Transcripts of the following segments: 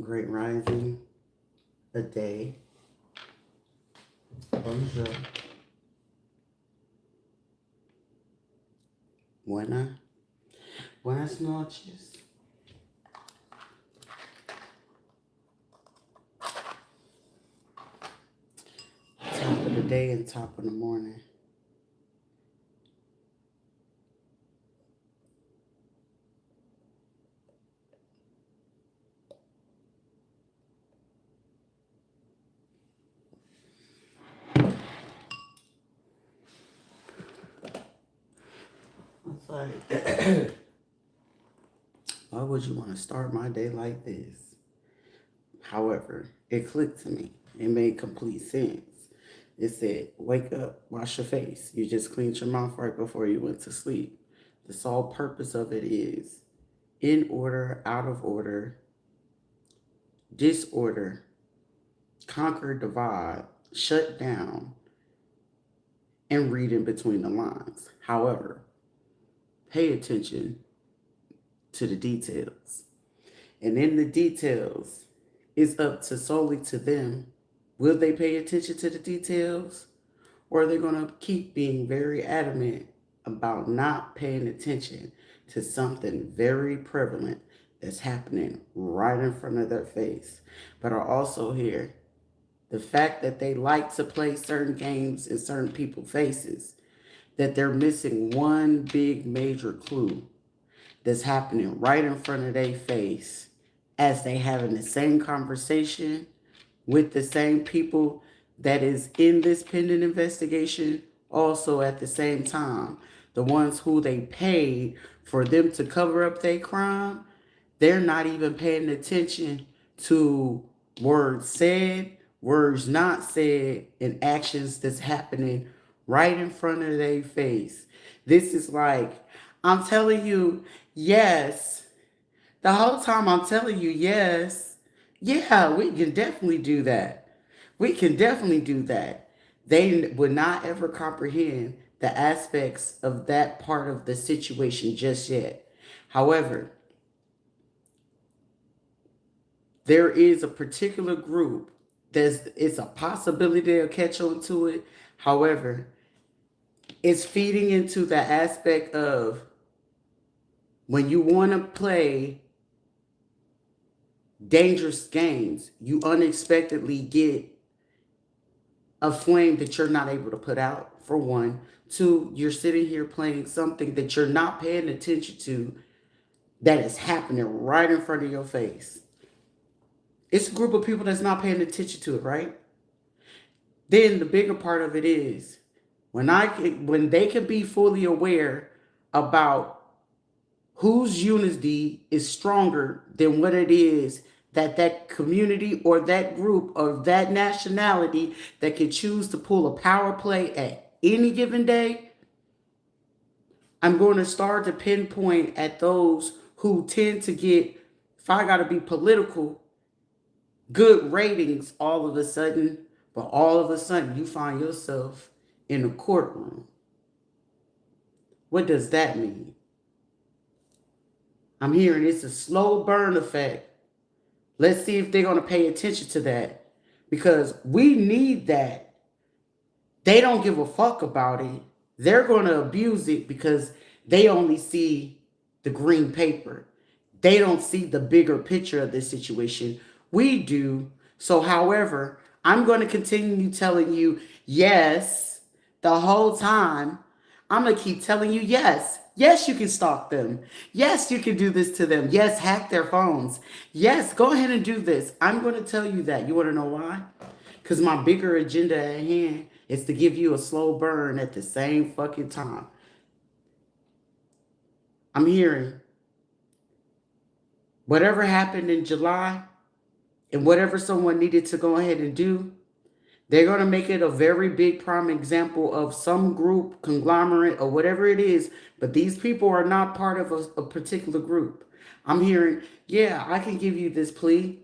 Great rising, a day, bonjour, buenas noches. Top of the day and top of the morning. It's like, why would you want to start my day like this? However, it clicked to me. It made complete sense. It said, wake up, wash your face. You just cleaned your mouth right before you went to sleep. The sole purpose of it is in order, out of order, disorder, conquer, divide, shut down, and read in between the lines. However, pay attention to the details. And in the details, it's up to solely to them. Will they pay attention to the details? Or are they going to keep being very adamant about not paying attention to something very prevalent that's happening right in front of their face? But are also here the fact that they like to play certain games in certain people's faces, that they're missing one big major clue that's happening right in front of their face as they having the same conversation with the same people that is in this pending investigation. Also at the same time, the ones who they paid for them to cover up their crime, they're not even paying attention to words said, words not said, and actions that's happening right in front of their face. This is like, I'm telling you, yes. The whole time I'm telling you, yes. Yeah, we can definitely do that. We can definitely do that. They would not ever comprehend the aspects of that part of the situation just yet. However, there is a particular group it's a possibility they'll catch on to it. However, it's feeding into the aspect of when you want to play dangerous games, you unexpectedly get a flame that you're not able to put out, for one. Two, you're sitting here playing something that you're not paying attention to that is happening right in front of your face. It's a group of people that's not paying attention to it, right? Then the bigger part of it is when they can be fully aware about whose unity is stronger than what it is that community or that group or that nationality that can choose to pull a power play at any given day. I'm going to start to pinpoint at those who tend to get, if I got to be political, good ratings all of a sudden, but all of a sudden you find yourself in a courtroom. What does that mean? I'm hearing it's a slow burn effect. Let's see if they're going to pay attention to that, because we need that. They don't give a fuck about it. They're going to abuse it because they only see the green paper. They don't see the bigger picture of this situation. We do. So, however, I'm going to continue telling you yes the whole time. I'm going to keep telling you yes. Yes, you can stalk them. Yes, you can do this to them. Yes, hack their phones. Yes, go ahead and do this. I'm going to tell you that. You want to know why? Because my bigger agenda at hand is to give you a slow burn at the same fucking time. I'm hearing whatever happened in July and whatever someone needed to go ahead and do, they're going to make it a very big prime example of some group, conglomerate, or whatever it is. But these people are not part of a particular group. I'm hearing, yeah, I can give you this plea.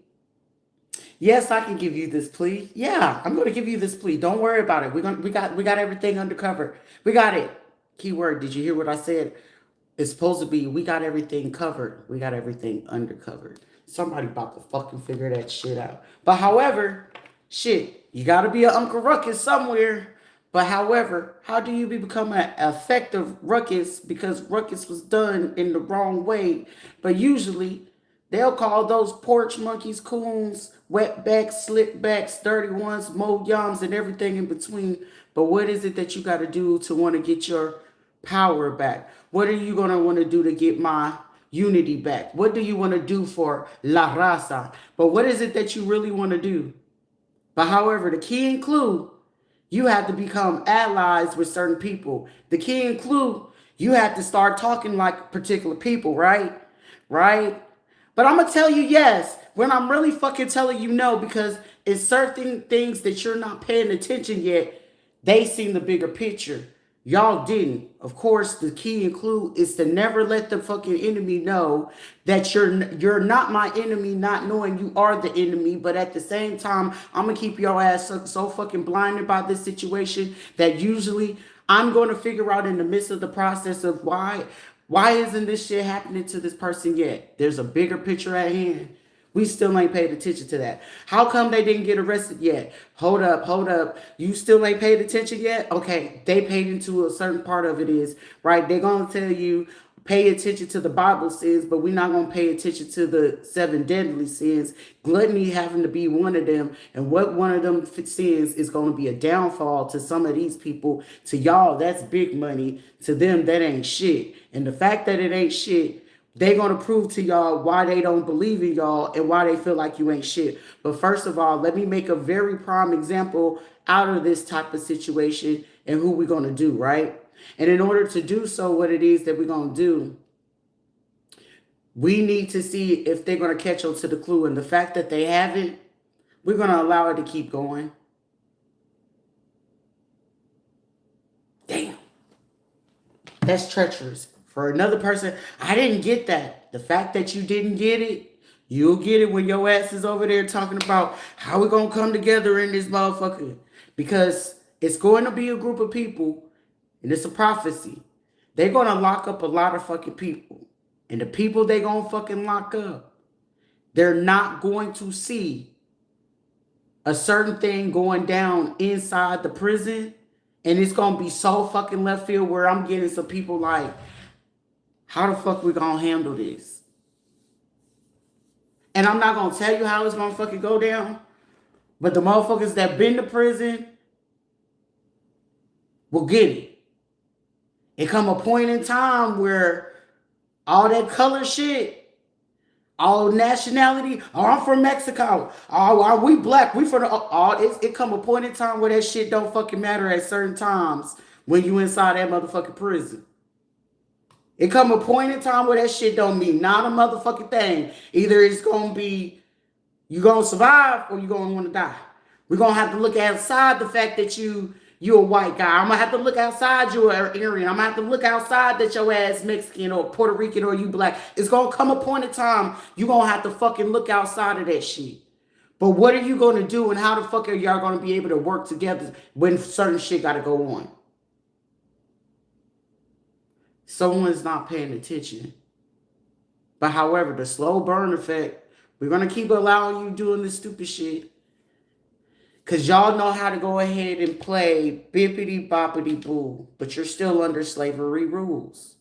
Yes, I can give you this plea. Yeah, I'm going to give you this plea. Don't worry about it. We got everything under cover. We got it. Keyword, did you hear what I said? It's supposed to be, we got everything covered. We got everything undercovered. Somebody about to fucking figure that shit out. But however, shit, you gotta be an Uncle Ruckus somewhere. But however, how do you become an effective Ruckus? Because Ruckus was done in the wrong way. But usually, they'll call those porch monkeys, coons, wetbacks, slickbacks, dirty ones, mold yams, and everything in between. But what is it that you got to do to want to get your power back? What are you going to want to do to get my unity back? What do you want to do for La Raza? But what is it that you really want to do? But however, the key and clue, you have to become allies with certain people. The key and clue, you have to start talking like particular people, right? Right? But I'm going to tell you yes when I'm really fucking telling you no, because it's certain things that you're not paying attention yet. They seen the bigger picture. Y'all didn't. Of course, the key and clue is to never let the fucking enemy know that you're not my enemy, not knowing you are the enemy. But at the same time, I'm gonna keep your ass so fucking blinded by this situation that usually I'm going to figure out in the midst of the process of why isn't this shit happening to this person yet? There's a bigger picture at hand. We still ain't paid attention to that. How come they didn't get arrested yet? Hold up, hold up. You still ain't paid attention yet? Okay, they paid into a certain part of it is, right? They're going to tell you, pay attention to the Bible sins, but we're not going to pay attention to the 7 deadly sins. Gluttony having to be one of them. And what one of them sins is going to be a downfall to some of these people. To y'all, that's big money. To them, that ain't shit. And the fact that it ain't shit, they're going to prove to y'all why they don't believe in y'all and why they feel like you ain't shit. But first of all, let me make a very prime example out of this type of situation and who we're going to do, right? And in order to do so, what it is that we're going to do, we need to see if they're going to catch on to the clue. And the fact that they haven't, we're going to allow it to keep going. Damn. That's treacherous. For another person, I didn't get that. The fact that you didn't get it, you'll get it when your ass is over there talking about how we going to come together in this motherfucker. Because it's going to be a group of people, and it's a prophecy. They're going to lock up a lot of fucking people. And the people they going to fucking lock up, they're not going to see a certain thing going down inside the prison. And it's going to be so fucking left field where I'm getting some people like, how the fuck we gonna handle this? And I'm not gonna tell you how it's gonna fucking go down, but the motherfuckers that been to prison will get it. It come a point in time where all that color shit, all nationality, oh, I'm from Mexico, oh, are we black, we from the, it come a point in time where that shit don't fucking matter at certain times when you inside that motherfucking prison. It come a point in time where that shit don't mean not a motherfucking thing. Either it's going to be, you going to survive or you going to want to die. We're going to have to look outside the fact that you a white guy. I'm going to have to look outside you are Aryan. I'm going to have to look outside that your ass Mexican or Puerto Rican or you black. It's going to come a point in time you're going to have to fucking look outside of that shit. But what are you going to do and how the fuck are y'all going to be able to work together when certain shit got to go on? Someone's not paying attention. But however, the slow burn effect, we're going to keep allowing you doing this stupid shit. Because y'all know how to go ahead and play bippity boppity boo. But you're still under slavery rules.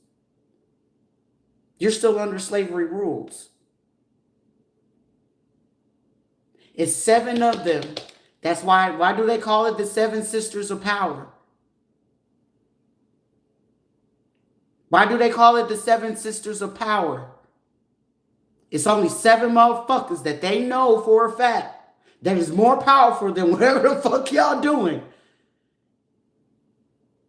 You're still under slavery rules. It's 7 of them. That's why do they call it the 7 Sisters of Power? Why do they call it the 7 Sisters of Power? It's only 7 motherfuckers that they know for a fact that is more powerful than whatever the fuck y'all doing.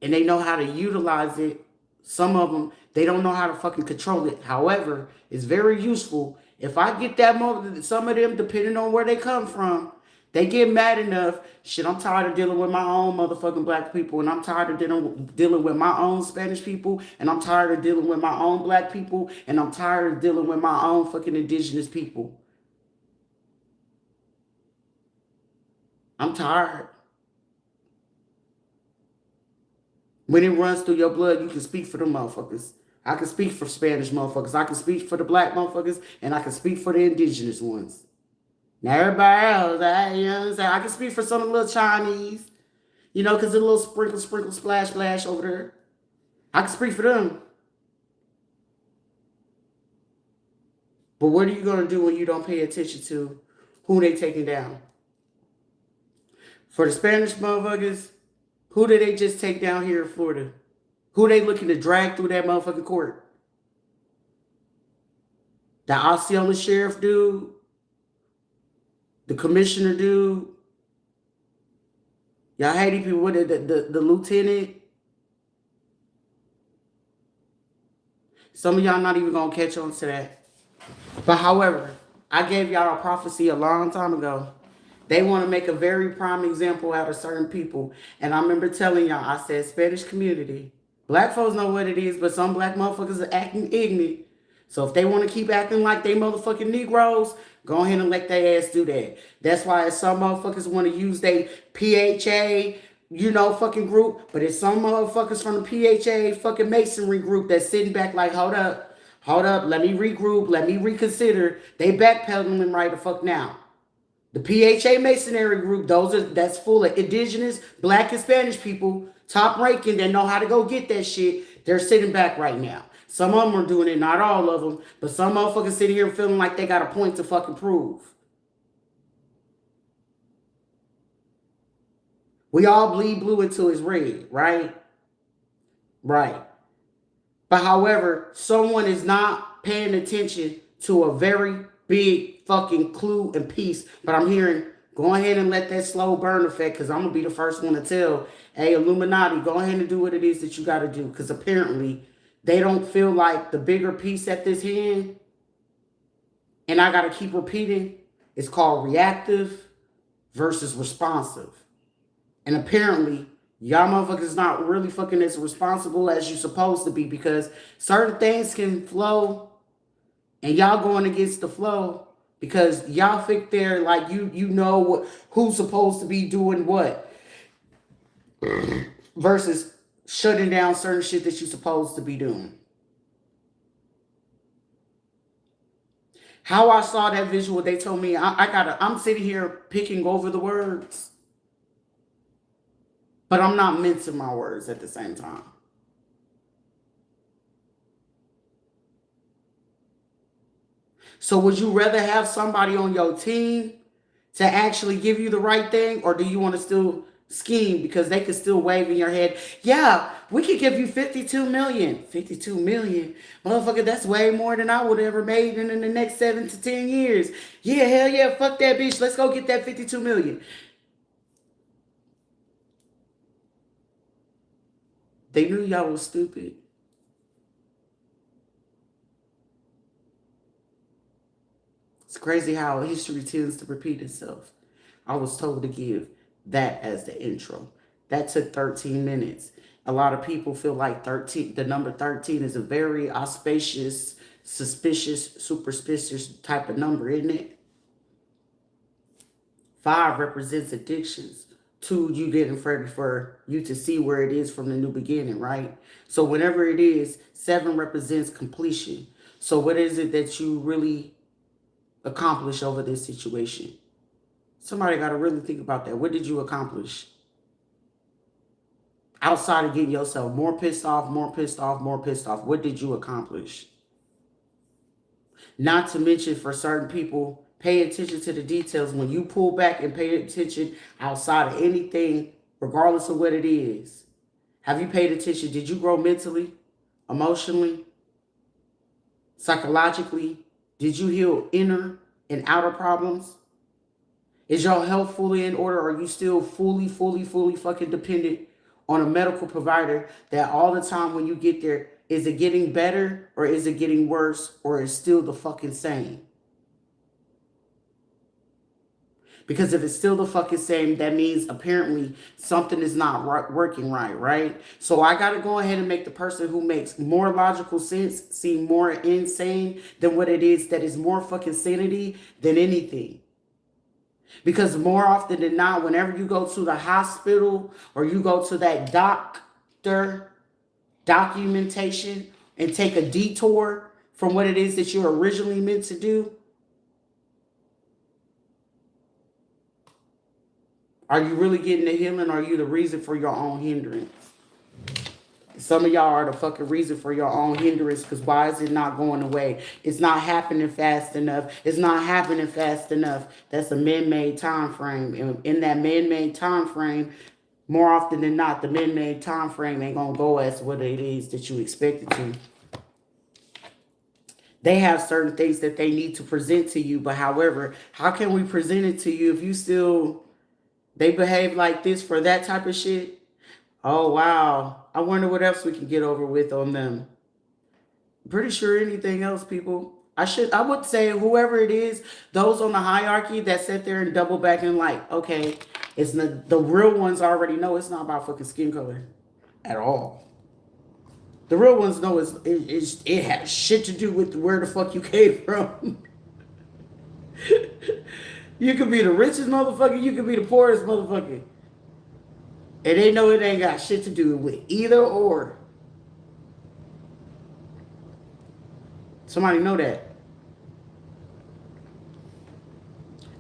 And they know how to utilize it. Some of them, they don't know how to fucking control it. However, it's very useful. If I get that some of them, depending on where they come from, they get mad enough. Shit, I'm tired of dealing with my own motherfucking black people. And I'm tired of dealing with my own Spanish people. And I'm tired of dealing with my own black people. And I'm tired of dealing with my own fucking indigenous people. I'm tired. When it runs through your blood, you can speak for them motherfuckers. I can speak for Spanish motherfuckers. I can speak for the black motherfuckers, and I can speak for the indigenous ones. Now everybody else, you know what I'm saying? I can speak for some of the little Chinese, you know, because a little sprinkle, sprinkle, splash, splash over there. I can speak for them. But what are you going to do when you don't pay attention to who they taking down? For the Spanish motherfuckers, who did they just take down here in Florida? Who they looking to drag through that motherfucking court? The Osceola sheriff dude? The commissioner dude? Y'all Haiti people, what the lieutenant? Some of y'all not even going to catch on to that. But however, I gave y'all a prophecy a long time ago. They want to make a very prime example out of certain people. And I remember telling y'all, I said, Spanish community. Black folks know what it is, but some black motherfuckers are acting ignorant. So if they want to keep acting like they motherfucking Negroes, go ahead and let their ass do that. That's why some motherfuckers want to use their PHA, you know, fucking group. But it's some motherfuckers from the PHA fucking masonry group that's sitting back like, hold up, let me regroup, let me reconsider. They backpedaling right the fuck now. The PHA Masonry group, that's full of indigenous, black, and Spanish people, top ranking, that know how to go get that shit. They're sitting back right now. Some of them are doing it, not all of them, but some motherfuckers sitting here feeling like they got a point to fucking prove. We all bleed blue until it's red, right? Right. But however, someone is not paying attention to a very big fucking clue and piece. But I'm hearing, go ahead and let that slow burn effect, because I'm going to be the first one to tell, hey, Illuminati, go ahead and do what it is that you got to do. Because apparently they don't feel like the bigger piece at this hand, and I got to keep repeating, it's called reactive versus responsive. And apparently y'all motherfuckers not really fucking as responsible as you're supposed to be, because certain things can flow and y'all going against the flow because y'all think they're like you know who's supposed to be doing what versus shutting down certain shit that you're supposed to be doing. How I saw that visual, they told me I'm sitting here picking over the words, but I'm not mincing my words at the same time. So would you rather have somebody on your team to actually give you the right thing, or do you want to still scheme because they could still wave in your head, yeah, we could give you 52 million. 52 million? Motherfucker, that's way more than I would have ever made in the next 7 to 10 years. Yeah, hell yeah, fuck that bitch. Let's go get that 52 million. They knew y'all was stupid. It's crazy how history tends to repeat itself. I was told to give that as the intro. That took 13 minutes. A lot of people feel like the number 13 is a very auspicious, suspicious, superstitious type of number, isn't it? 5 represents addictions. 2, you getting ready for you to see where it is from the new beginning, right? So whenever it is, 7 represents completion. So what is it that you really accomplish over this situation? Somebody got to really think about that. What did you accomplish? Outside of getting yourself more pissed off, more pissed off, more pissed off, what did you accomplish? Not to mention, for certain people, pay attention to the details. When you pull back and pay attention outside of anything, regardless of what it is, have you paid attention? Did you grow mentally, emotionally, psychologically? Did you heal inner and outer problems? Is your health fully in order? Or are you still fully fucking dependent on a medical provider that all the time when you get there, is it getting better or is it getting worse or is still the fucking same? Because if it's still the fucking same, that means apparently something is not working right? So I got to go ahead and make the person who makes more logical sense seem more insane than what it is that is more fucking sanity than anything. Because more often than not, whenever you go to the hospital or you go to that doctor documentation and take a detour from what it is that you're originally meant to do? Are you really getting the healing, or are you the reason for your own hindrance? Some of y'all are the fucking reason for your own hindrance, because why is it not going away? It's not happening fast enough. It's not happening fast enough. That's a man-made time frame. And in that man-made time frame, more often than not, the man-made time frame ain't going to go as what it is that you expect it to. They have certain things that they need to present to you, but however, how can we present it to you if you still, they behave like this for that type of shit? Oh, wow. I wonder what else we can get over with on them. Pretty sure anything else, people. I would say whoever it is, those on the hierarchy that sit there and double back and like, okay, it's not, the real ones already know it's not about fucking skin color at all. The real ones know it has shit to do with where the fuck you came from. You could be the richest motherfucker, you could be the poorest motherfucker. And they know it ain't got shit to do with either or. Somebody know that.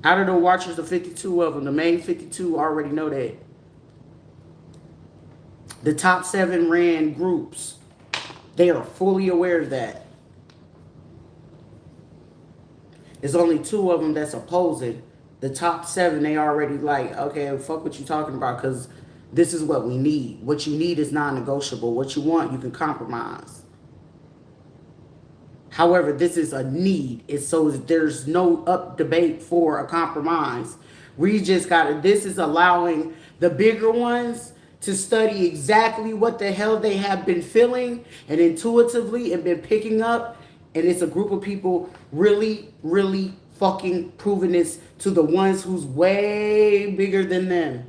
Out of the watchers, the 52 of them, the main 52 already know that. The top 7 ran groups. They are fully aware of that. There's only 2 of them that's opposing. The top 7, they already like, okay, fuck what you talking about, because this is what we need. What you need is non-negotiable. What you want, you can compromise. However, this is a need. It's so there's no up debate for a compromise. We just got to, this is allowing the bigger ones to study exactly what the hell they have been feeling and intuitively and been picking up. And it's a group of people really, really fucking proving this to the ones who's way bigger than them.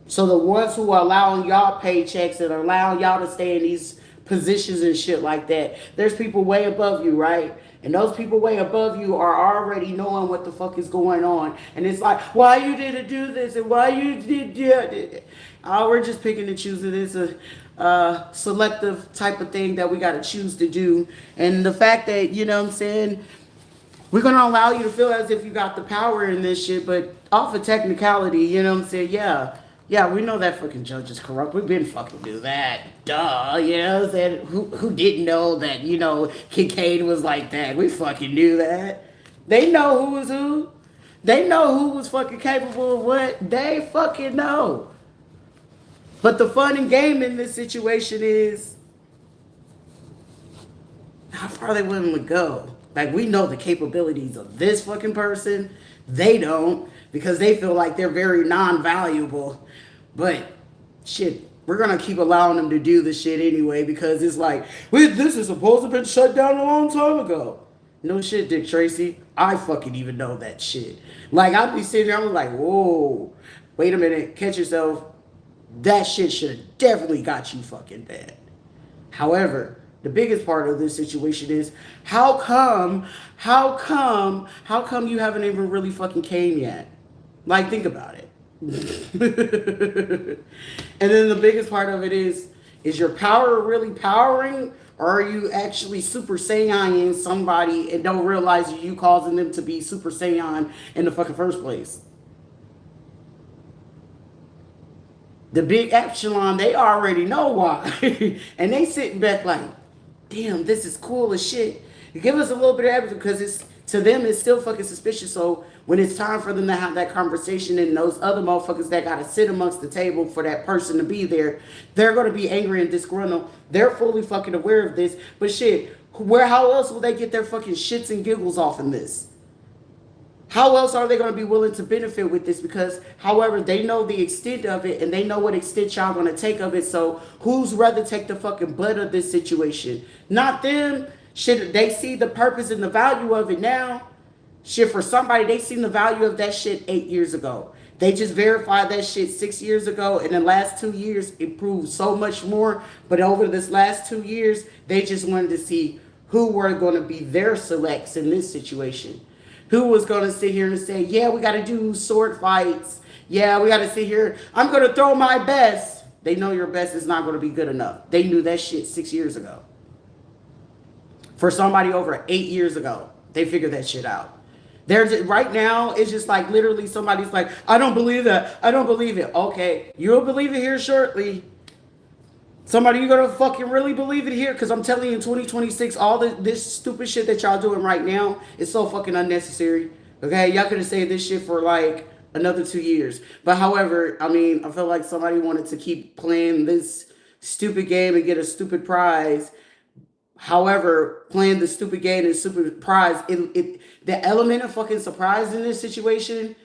So the ones who are allowing y'all paychecks and allowing y'all to stay in these positions and shit like that, there's people way above you, right? And those people way above you are already knowing what the fuck is going on. And it's like, why you didn't do this and why you did that? Oh, we're just picking and choosing. It's a selective type of thing that we got to choose to do. And the fact that, you know what I'm saying, we're going to allow you to feel as if you got the power in this shit, but off of technicality, you know what I'm saying, yeah, we know that fucking judge is corrupt. We've been fucking do that. Duh, you know what I'm saying? Who didn't know that, you know, Kincaid was like that? We fucking knew that. They know who was who. They know who was fucking capable of what. They fucking know. But the fun and game in this situation is how far they willing to go. Like, we know the capabilities of this fucking person. They don't, because they feel like they're very non-valuable. But shit, we're gonna keep allowing them to do the shit anyway, because it's like, this is supposed to have been shut down a long time ago. No shit, Dick Tracy. I fucking even know that shit. Like, I'd be sitting there, I'm like, whoa, wait a minute, catch yourself. That shit should have definitely got you fucking dead. However, the biggest part of this situation is, how come you haven't even really fucking came yet? Like, think about it. And then the biggest part of it is your power really powering, or are you actually Super Saiyan somebody and don't realize you causing them to be Super Saiyan in the fucking first place? The big epsilon, they already know why. And they sitting back like, damn, this is cool as shit. You give us a little bit of evidence, because it's, to them, it's still fucking suspicious. So when it's time for them to have that conversation, and those other motherfuckers that got to sit amongst the table for that person to be there, they're going to be angry and disgruntled. They're fully fucking aware of this. But shit, how else will they get their fucking shits and giggles off in this? How else are they going to be willing to benefit with this? Because, however, they know the extent of it, and they know what extent y'all going to take of it. So who's rather take the fucking butt of this situation? Not them. Shit, they see the purpose and the value of it now. Shit, for somebody, they seen the value of that shit 8 years ago. They just verified that shit 6 years ago. In the last 2 years, it proved so much more. But over this last 2 years, they just wanted to see who were going to be their selects in this situation. Who was going to sit here and say, yeah, we got to do sword fights. Yeah, we got to sit here. I'm going to throw my best. They know your best is not going to be good enough. They knew that shit 6 years ago. For somebody over 8 years ago, they figured that shit out. There's right now, it's just like literally somebody's like, I don't believe that. I don't believe it. Okay, you'll believe it here shortly. Somebody, you gonna fucking really believe it here? Because I'm telling you, in 2026, all this stupid shit that y'all doing right now is so fucking unnecessary. Okay, y'all could have saved this shit for like another 2 years. But however, I mean, I feel like somebody wanted to keep playing this stupid game and get a stupid prize. However, playing the stupid game and stupid prize, the element of fucking surprise in this situation,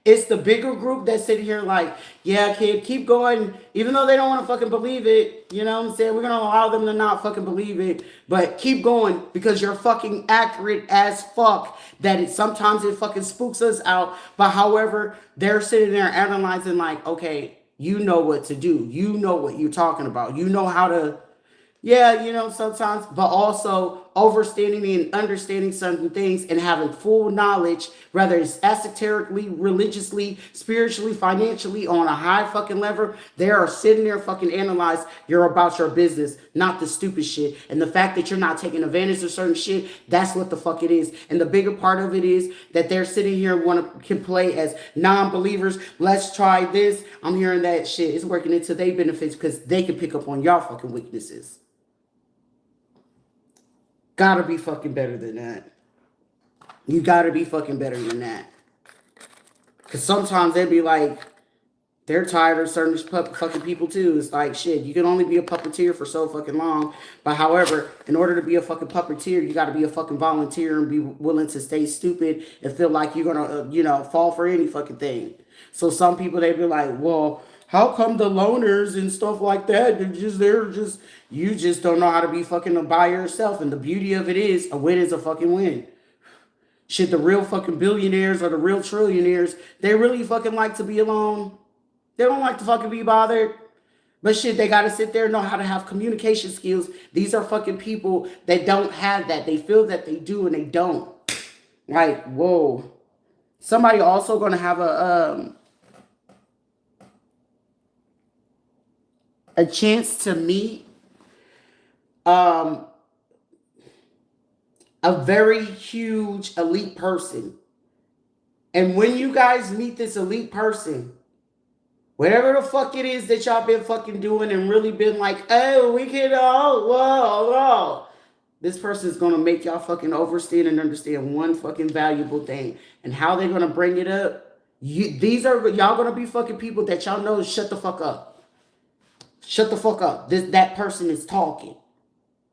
it's the bigger group that's sitting here like, yeah, kid, keep going. Even though they don't want to fucking believe it, you know what I'm saying? We're going to allow them to not fucking believe it. But keep going because you're fucking accurate as fuck. Sometimes it fucking spooks us out. But however, they're sitting there analyzing like, okay, you know what to do. You know what you're talking about. You know how to... Yeah, sometimes, but also overstanding and understanding certain things and having full knowledge, whether it's esoterically, religiously, spiritually, financially, on a high fucking level, they are sitting there fucking analyze you're about your business, not the stupid shit. And the fact that you're not taking advantage of certain shit, that's what the fuck it is. And the bigger part of it is that they're sitting here can play as non-believers. Let's try this. I'm hearing that shit is working into their benefits because they can pick up on y'all fucking weaknesses. Gotta be fucking better than that. You gotta be fucking better than that. Because sometimes they'd be like, they're tired of certain fucking people too. It's like, shit, you can only be a puppeteer for so fucking long. But however, in order to be a fucking puppeteer, you gotta be a fucking volunteer and be willing to stay stupid and feel like you're gonna, fall for any fucking thing. So some people, they'd be like, well, how come the loners and stuff like that, you just don't know how to be fucking by yourself. And the beauty of it is, a win is a fucking win. Shit, the real fucking billionaires or the real trillionaires, they really fucking like to be alone. They don't like to fucking be bothered. But shit, they gotta sit there and know how to have communication skills. These are fucking people that don't have that. They feel that they do and they don't. Like, whoa. Somebody also gonna have a chance to meet a very huge elite person. And when you guys meet this elite person, whatever the fuck it is that y'all been fucking doing and really been like, oh, we can, whoa. This person is going to make y'all fucking overstand and understand one fucking valuable thing. And how they're going to bring it up. Y'all going to be fucking people that y'all know shut the fuck up. Shut the fuck up. That person is talking.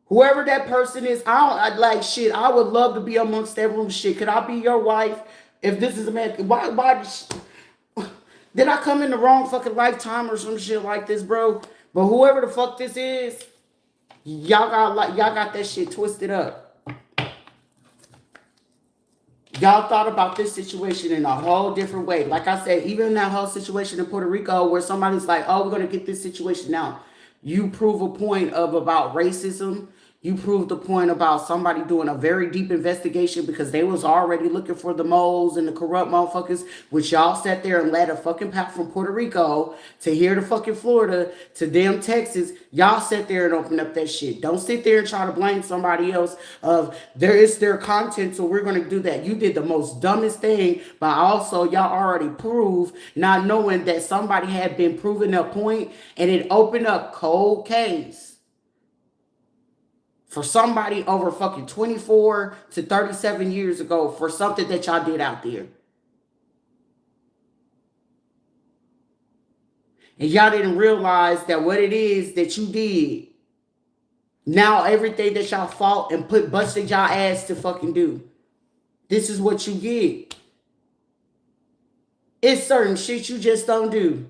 Whoever that person is, I would love to be amongst that room. Shit, could I be your wife? If this is a man, why did I come in the wrong fucking lifetime or some shit like this, bro? But whoever the fuck this is, y'all got that shit twisted up. Y'all thought about this situation in a whole different way. Like I said, even in that whole situation in Puerto Rico where somebody's like, oh, we're going to get this situation out. You prove a point about racism. You proved the point about somebody doing a very deep investigation because they was already looking for the moles and the corrupt motherfuckers, which y'all sat there and led a fucking path from Puerto Rico to here to fucking Florida to damn Texas. Y'all sat there and opened up that shit. Don't sit there and try to blame somebody else of their content, so we're going to do that. You did the most dumbest thing, but also y'all already proved, not knowing that somebody had been proving a point, and it opened up cold case for somebody over fucking 24 to 37 years ago for something that y'all did out there. And y'all didn't realize that what it is that you did, now everything that y'all fought and busted y'all ass to fucking do, this is what you get. It's certain shit you just don't do.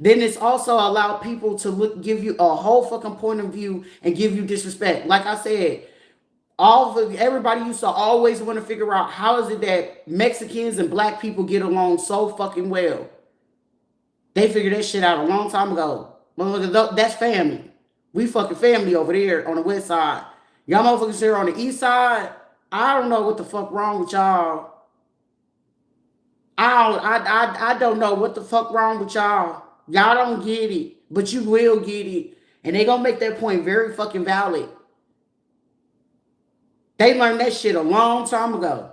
Then it's also allowed people to give you a whole fucking point of view and give you disrespect. Like I said, everybody used to always want to figure out how is it that Mexicans and black people get along so fucking well. They figured that shit out a long time ago. That's family. We fucking family over there on the west side. Y'all motherfuckers here on the east side, I don't know what the fuck wrong with y'all. I don't know what the fuck wrong with y'all. Y'all don't get it. but you will get it. And they gonna make that point very fucking valid. They learned that shit a long time ago.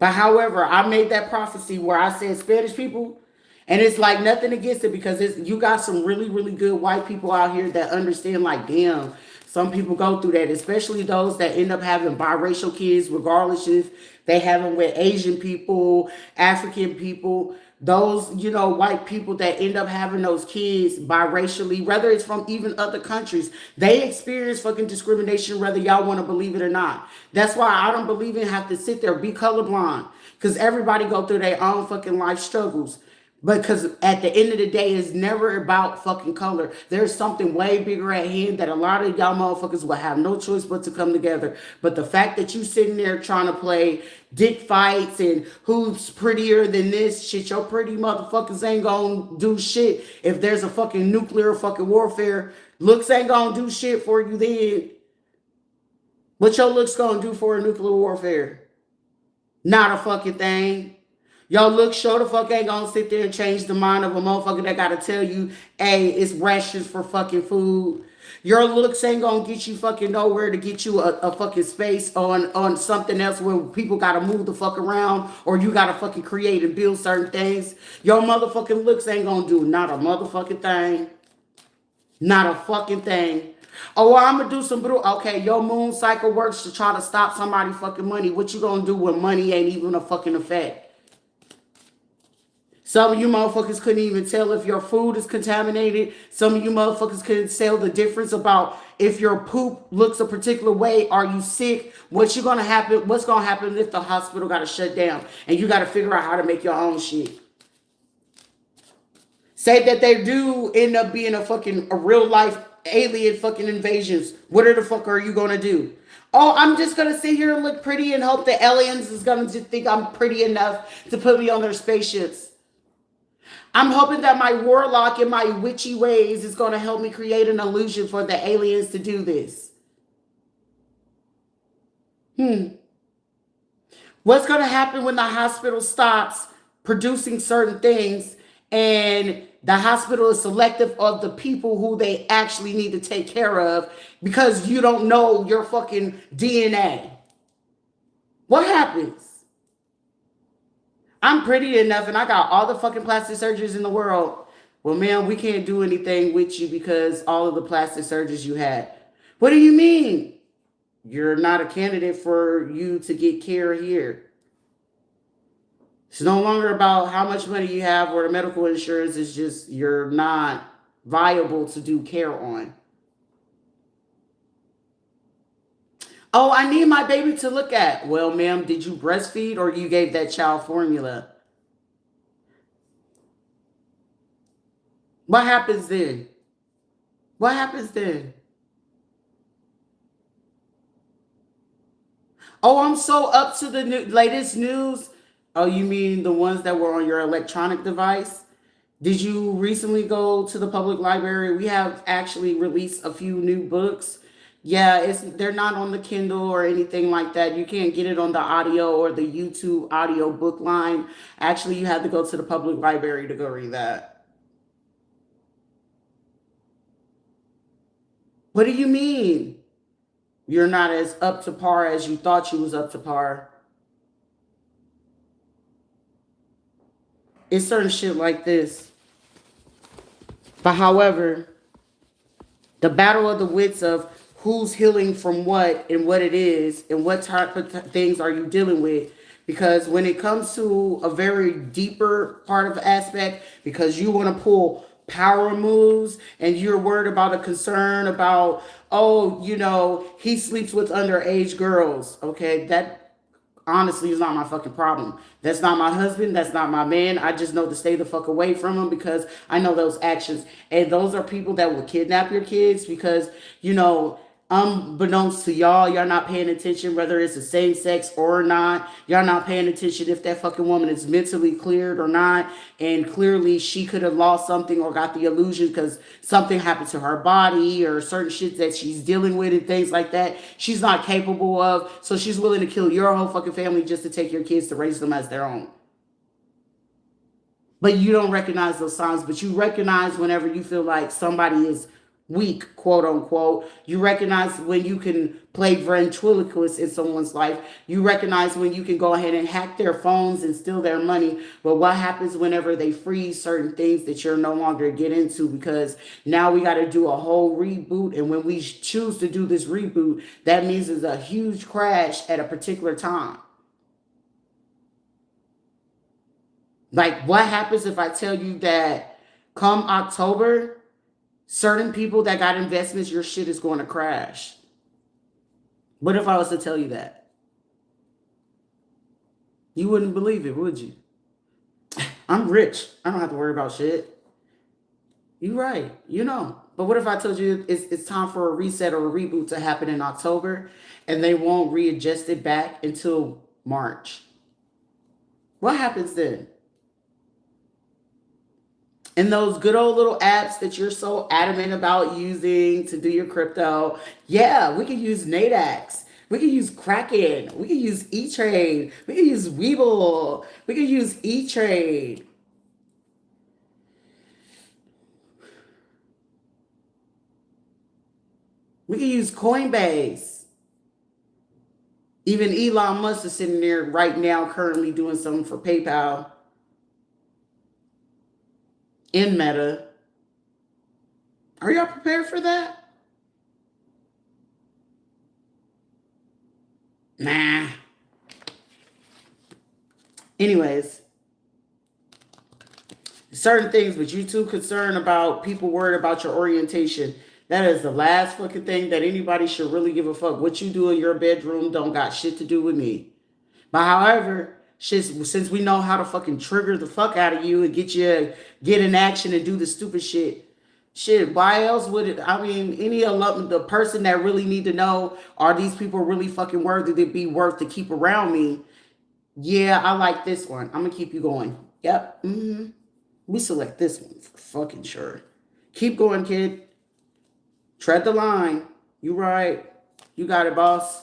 But however, I made that prophecy where I said Spanish people, and it's like nothing against it because you got some really, really good white people out here that understand, like, damn, some people go through that, especially those that end up having biracial kids, regardless if they have them with Asian people, African people, those, white people that end up having those kids biracially, whether it's from even other countries, they experience fucking discrimination, whether y'all want to believe it or not. That's why I don't believe in have to sit there, be colorblind, because everybody go through their own fucking life struggles. But because at the end of the day, it's never about fucking color. There's something way bigger at hand that a lot of y'all motherfuckers will have no choice but to come together. But the fact that you sitting there trying to play dick fights and who's prettier than this shit, your pretty motherfuckers ain't gonna do shit if there's a fucking nuclear fucking warfare. Looks ain't gonna do shit for you then. What your looks gonna do for a nuclear warfare? Not a fucking thing. Your look show the fuck ain't gonna sit there and change the mind of a motherfucker that gotta tell you, hey, it's rations for fucking food. Your looks ain't gonna get you fucking nowhere to get you a fucking space on something else where people gotta move the fuck around or you gotta fucking create and build certain things. Your motherfucking looks ain't gonna do not a motherfucking thing. Not a fucking thing. Oh, well, I'm gonna do some okay, your moon cycle works to try to stop somebody fucking money. What you gonna do when money ain't even a fucking effect? Some of you motherfuckers couldn't even tell if your food is contaminated. Some of you motherfuckers couldn't tell the difference about if your poop looks a particular way. Are you sick? What's gonna happen if the hospital gotta shut down and you gotta figure out how to make your own shit? Say that they do end up being a real life alien fucking invasions. What the fuck are you gonna do? Oh, I'm just gonna sit here and look pretty and hope the aliens is gonna just think I'm pretty enough to put me on their spaceships. I'm hoping that my warlock and my witchy ways is going to help me create an illusion for the aliens to do this. What's going to happen when the hospital stops producing certain things and the hospital is selective of the people who they actually need to take care of because you don't know your fucking DNA? What happens? I'm pretty enough and I got all the fucking plastic surgeries in the world. Well, ma'am, we can't do anything with you because all of the plastic surgeries you had. What do you mean? You're not a candidate for you to get care here. It's no longer about how much money you have or the medical insurance. It's just you're not viable to do care on. Oh, I need my baby to look at. Well, ma'am, did you breastfeed or you gave that child formula? What happens then? What happens then? Oh, I'm so up to the latest news. Oh, you mean the ones that were on your electronic device? Did you recently go to the public library? We have actually released a few new books. Yeah, they're not on the Kindle or anything like that. You can't get it on the audio or the YouTube audio book line. Actually, you have to go to the public library to go read that. What do you mean? You're not as up to par as you thought you was up to par. It's certain shit like this. But however, the battle of the wits of who's healing from what and what it is and what type of things are you dealing with, because when it comes to a very deeper part of aspect, because you want to pull power moves and you're worried about a concern about, oh, he sleeps with underage girls. Okay, that honestly is not my fucking problem. That's not my husband. That's not my man. I just know to stay the fuck away from him because I know those actions. And those are people that will kidnap your kids because, unbeknownst to y'all not paying attention, whether it's the same sex or not. Y'all not paying attention if that fucking woman is mentally cleared or not. And clearly she could have lost something or got the illusion because something happened to her body or certain shit that she's dealing with and things like that. She's not capable of. So she's willing to kill your whole fucking family just to take your kids to raise them as their own. But you don't recognize those signs, but you recognize whenever you feel like somebody is weak, quote unquote. You recognize when you can play ventriloquist in someone's life. You recognize when you can go ahead and hack their phones and steal their money. But what happens whenever they freeze certain things that you're no longer get into? Because now we got to do a whole reboot. And when we choose to do this reboot, that means there's a huge crash at a particular time. Like, what happens if I tell you that come October, certain people that got investments, your shit is going to crash? What if I was to tell you that? You wouldn't believe it, would you? I'm rich. I don't have to worry about shit. You're right. You know. But what if I told you it's time for a reset or a reboot to happen in October and they won't readjust it back until March? What happens then? And those good old little apps that you're so adamant about using to do your crypto, yeah, we can use Nadax. We can use Kraken. We can use E-Trade. We can use Webull. We can use E-Trade. We can use Coinbase. Even Elon Musk is sitting there right now currently doing something for PayPal. In Meta. Are y'all prepared for that? Nah. Anyways, certain things, but you too concerned about people worried about your orientation. That is the last fucking thing that anybody should really give a fuck. What you do in your bedroom don't got shit to do with me. But however, since we know how to fucking trigger the fuck out of you and get in action and do the stupid shit, why else would it? I mean, the person that really need to know, are these people really fucking worthy to be worth to keep around me? Yeah, I like this one. I'm gonna keep you going. Yep. We select this one for fucking sure. Keep going, kid. Tread the line. You right. You got it, boss.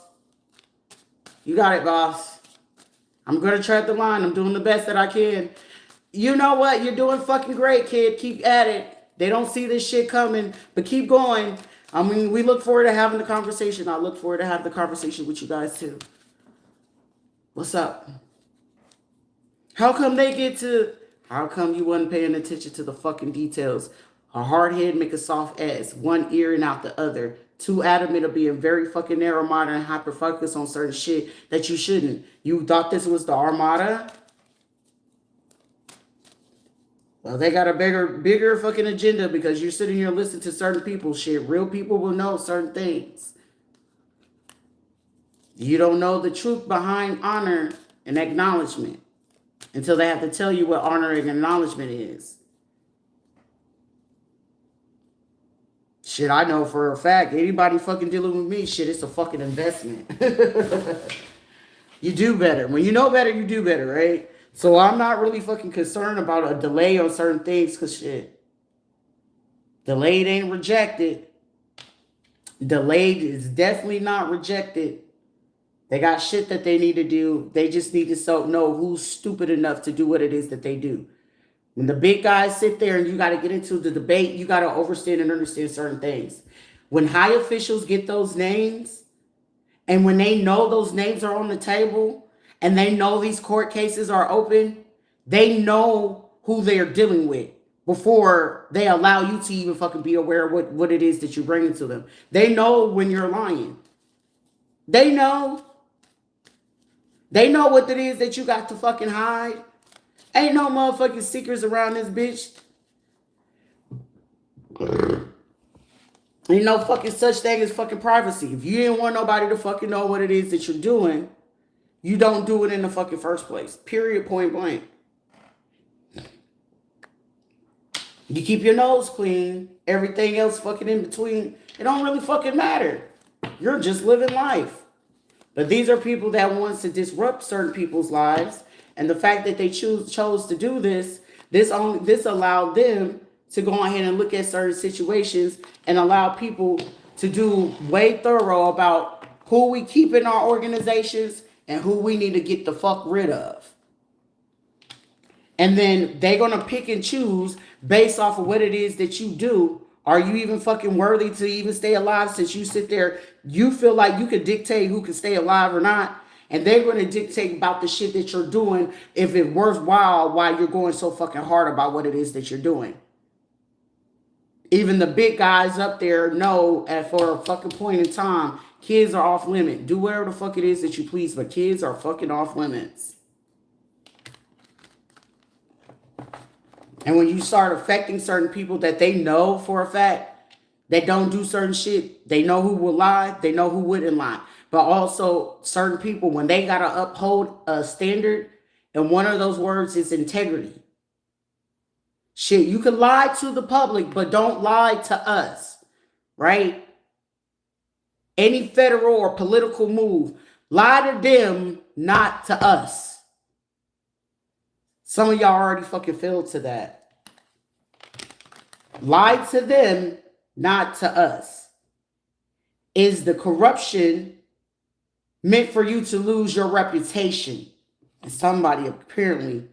You got it, boss. I'm going to tread the line. I'm doing the best that I can. You know what? You're doing fucking great, kid. Keep at it. They don't see this shit coming, but keep going. I mean, we look forward to having the conversation. I look forward to having the conversation with you guys too. What's up? How come you wasn't paying attention to the fucking details? A hard head make a soft ass. One ear and out the other. Too adamant of being very fucking narrow-minded and hyper-focused on certain shit that you shouldn't. You thought this was the Armada? Well, they got a bigger fucking agenda because you're sitting here listening to certain people shit. Real people will know certain things. You don't know the truth behind honor and acknowledgement until they have to tell you what honor and acknowledgement is. Shit, I know for a fact, anybody fucking dealing with me, shit, it's a fucking investment. You do better. When you know better, you do better, right? So I'm not really fucking concerned about a delay on certain things, because shit, delayed ain't rejected. Delayed is definitely not rejected. They got shit that they need to do. They just need to know who's stupid enough to do what it is that they do. When the big guys sit there and you got to get into the debate, you got to understand and understand certain things. When high officials get those names, and when they know those names are on the table, and they know these court cases are open, they know who they're dealing with before they allow you to even fucking be aware of what it is that you're bringing to them. They know when you're lying. They know. They know what it is that you got to fucking hide. Ain't no motherfucking secrets around this bitch. Ain't no fucking such thing as fucking privacy. If you didn't want nobody to fucking know what it is that you're doing, you don't do it in the fucking first place. Period, point blank. You keep your nose clean. Everything else fucking in between, it don't really fucking matter. You're just living life. But these are people that wants to disrupt certain people's lives. And the fact that they chose to do this allowed them to go ahead and look at certain situations and allow people to do way thorough about who we keep in our organizations and who we need to get the fuck rid of. And then they're going to pick and choose based off of what it is that you do. Are you even fucking worthy to even stay alive, since you sit there, you feel like you could dictate who can stay alive or not? And they're going to dictate about the shit that you're doing, if it's worthwhile, why you're going so fucking hard about what it is that you're doing. Even the big guys up there know at for a fucking point in time, kids are off limit. Do whatever the fuck it is that you please, but kids are fucking off limits. And when you start affecting certain people that they know for a fact that don't do certain shit, they know who will lie, they know who wouldn't lie. But also certain people, when they got to uphold a standard, and one of those words is integrity. Shit, you can lie to the public, but don't lie to us, right? Any federal or political move, lie to them, not to us. Some of y'all already fucking fell to that. Lie to them, not to us. Is the corruption meant for you to lose your reputation? And somebody apparently,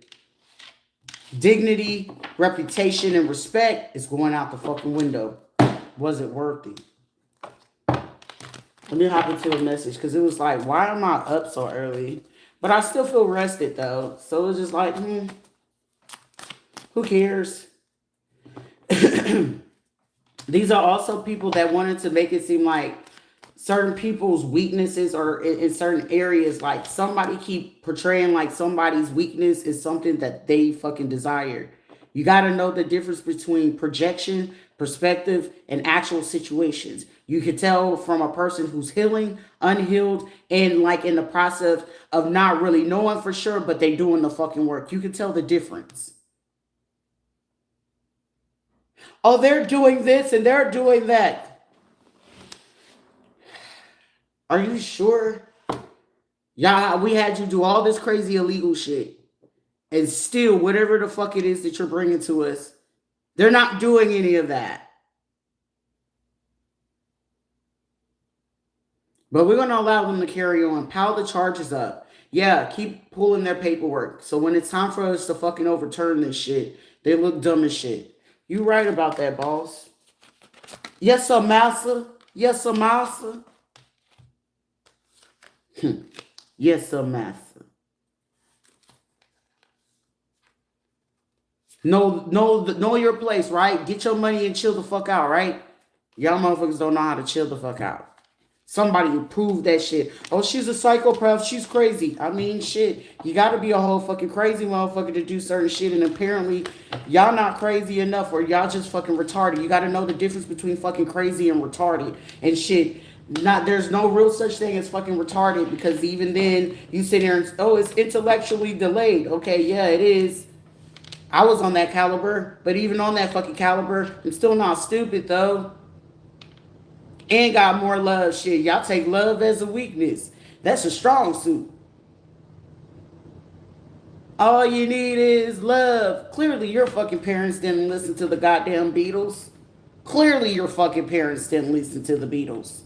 dignity, reputation, and respect is going out the fucking window. Was it worthy? Let me hop into a message, because it was like, why am I up so early? But I still feel rested though. So it's just like, who cares? These are also people that wanted to make it seem like certain people's weaknesses are in certain areas. Like somebody keep portraying like somebody's weakness is something that they fucking desire. You got to know the difference between projection, perspective, and actual situations. You can tell from a person who's healing, unhealed, and like in the process of not really knowing for sure, but they doing the fucking work. You can tell the difference. Oh, they're doing this and they're doing that. Are you sure? Yeah, we had you do all this crazy illegal shit. And still, whatever the fuck it is that you're bringing to us, they're not doing any of that. But we're going to allow them to carry on. Pile the charges up. Yeah, keep pulling their paperwork. So when it's time for us to fucking overturn this shit, they look dumb as shit. You right about that, boss. Yes, sir, master. Yes, sir, master. Yes, sir, master. Know your place, right? Get your money and chill the fuck out, right? Y'all motherfuckers don't know how to chill the fuck out. Somebody prove that shit. Oh, she's a psychopath. She's crazy. I mean, shit. You got to be a whole fucking crazy motherfucker to do certain shit. And apparently, y'all not crazy enough, or y'all just fucking retarded. You got to know the difference between fucking crazy and retarded and shit. There's no real such thing as fucking retarded, because even then, you sit there and, oh, it's intellectually delayed. Okay, yeah, it is. I was on that caliber, but even on that fucking caliber, I'm still not stupid, though. And got more love. Shit, y'all take love as a weakness. That's a strong suit. All you need is love. Clearly, your fucking parents didn't listen to the goddamn Beatles. Clearly, your fucking parents didn't listen to the Beatles.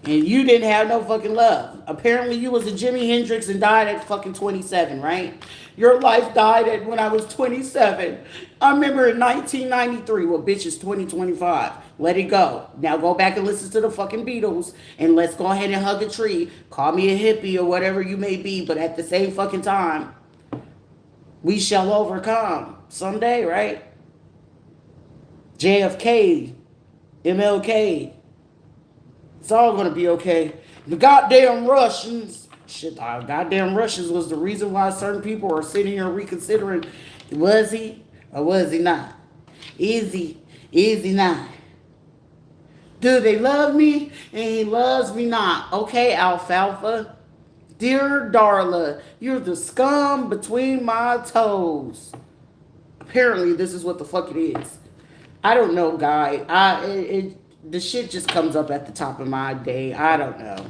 And you didn't have no fucking love. Apparently, you was a Jimi Hendrix and died at fucking 27, right? Your life died at when I was 27. I remember in 1993. Well, bitch, it's 2025. Let it go. Now go back and listen to the fucking Beatles. And let's go ahead and hug a tree. Call me a hippie or whatever you may be. But at the same fucking time, we shall overcome someday, right? JFK, MLK. It's all going to be okay. The goddamn Russians. Shit, the goddamn Russians was the reason why certain people are sitting here reconsidering. Was he or was he not? Is he not? Do they love me? And he loves me not. Okay, Alfalfa. Dear Darla, you're the scum between my toes. Apparently, this is what the fuck it is. I don't know, guy. The shit just comes up at the top of my day. I don't know.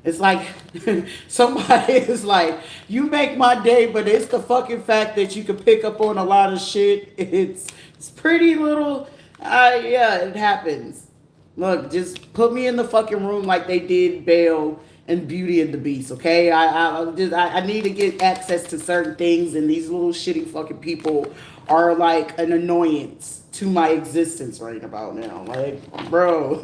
It's like somebody is like, you make my day, but it's the fucking fact that you can pick up on a lot of shit. It's pretty little. Yeah, it happens. Look, just put me in the fucking room like they did Bale and Beauty and the Beast. Okay, I need to get access to certain things, and these little shitty fucking people are like an annoyance to my existence right about now. Like, bro,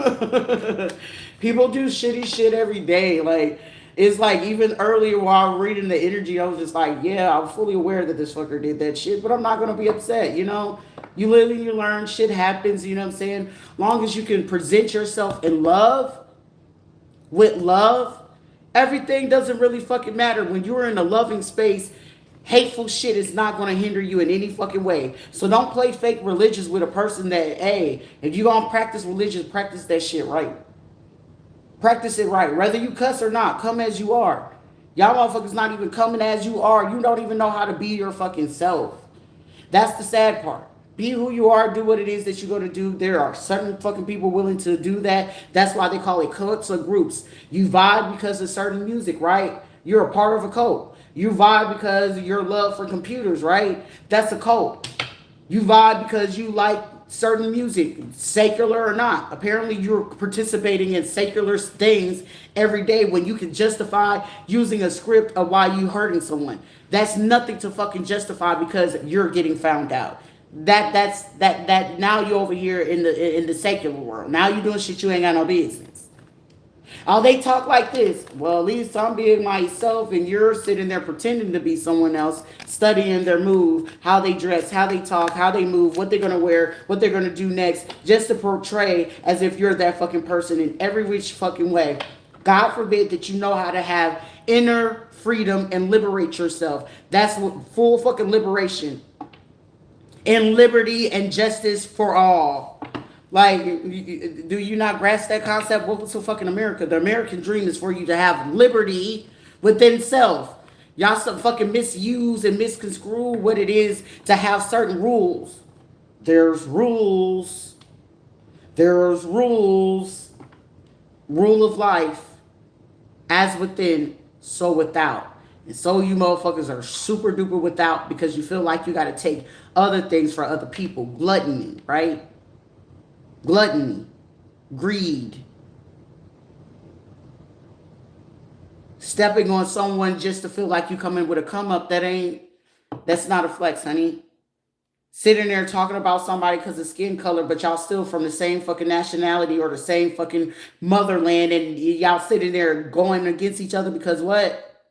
people do shitty shit every day. Like, it's like even earlier while reading the energy, I was just like, yeah, I'm fully aware that this fucker did that shit, but I'm not gonna be upset. You know, you live and you learn. Shit happens. You know what I'm saying? Long as you can present yourself in love, with love, everything doesn't really fucking matter. When you're in a loving space, hateful shit is not going to hinder you in any fucking way. So don't play fake religious with a person that, hey, if you gonna practice religion, practice that shit right. Practice it right. Whether you cuss or not, come as you are. Y'all motherfuckers not even coming as you are. You don't even know how to be your fucking self. That's the sad part. Be who you are, do what it is that you're going to do. There are certain fucking people willing to do that. That's why they call it cults or groups. You vibe because of certain music, right? You're a part of a cult. You vibe because of your love for computers, right? That's a cult. You vibe because you like certain music, secular or not. Apparently you're participating in secular things every day when you can justify using a script of why you hurting someone. That's nothing to fucking justify because you're getting found out. That now you're over here in the secular world. Now you're doing shit you ain't got no business. Oh, they talk like this. Well, at least I'm being myself and you're sitting there pretending to be someone else, studying their move, how they dress, how they talk, how they move, what they're going to wear, what they're going to do next, just to portray as if you're that fucking person in every which fucking way. God forbid that you know how to have inner freedom and liberate yourself. That's what full fucking liberation and liberty and justice for all. Like, do you not grasp that concept? Welcome to fucking America. The American dream is for you to have liberty within self. Y'all some fucking misuse and misconstrue what it is to have certain rules. There's rules. There's rules. Rule of life. As within, so without. And so you motherfuckers are super duper without because you feel like you got to take other things for other people. Gluttony, right? Gluttony, greed, stepping on someone just to feel like you come in with a come up. That's not a flex, honey. Sitting there talking about somebody because of skin color, but y'all still from the same fucking nationality or the same fucking motherland, and y'all sitting there going against each other because what?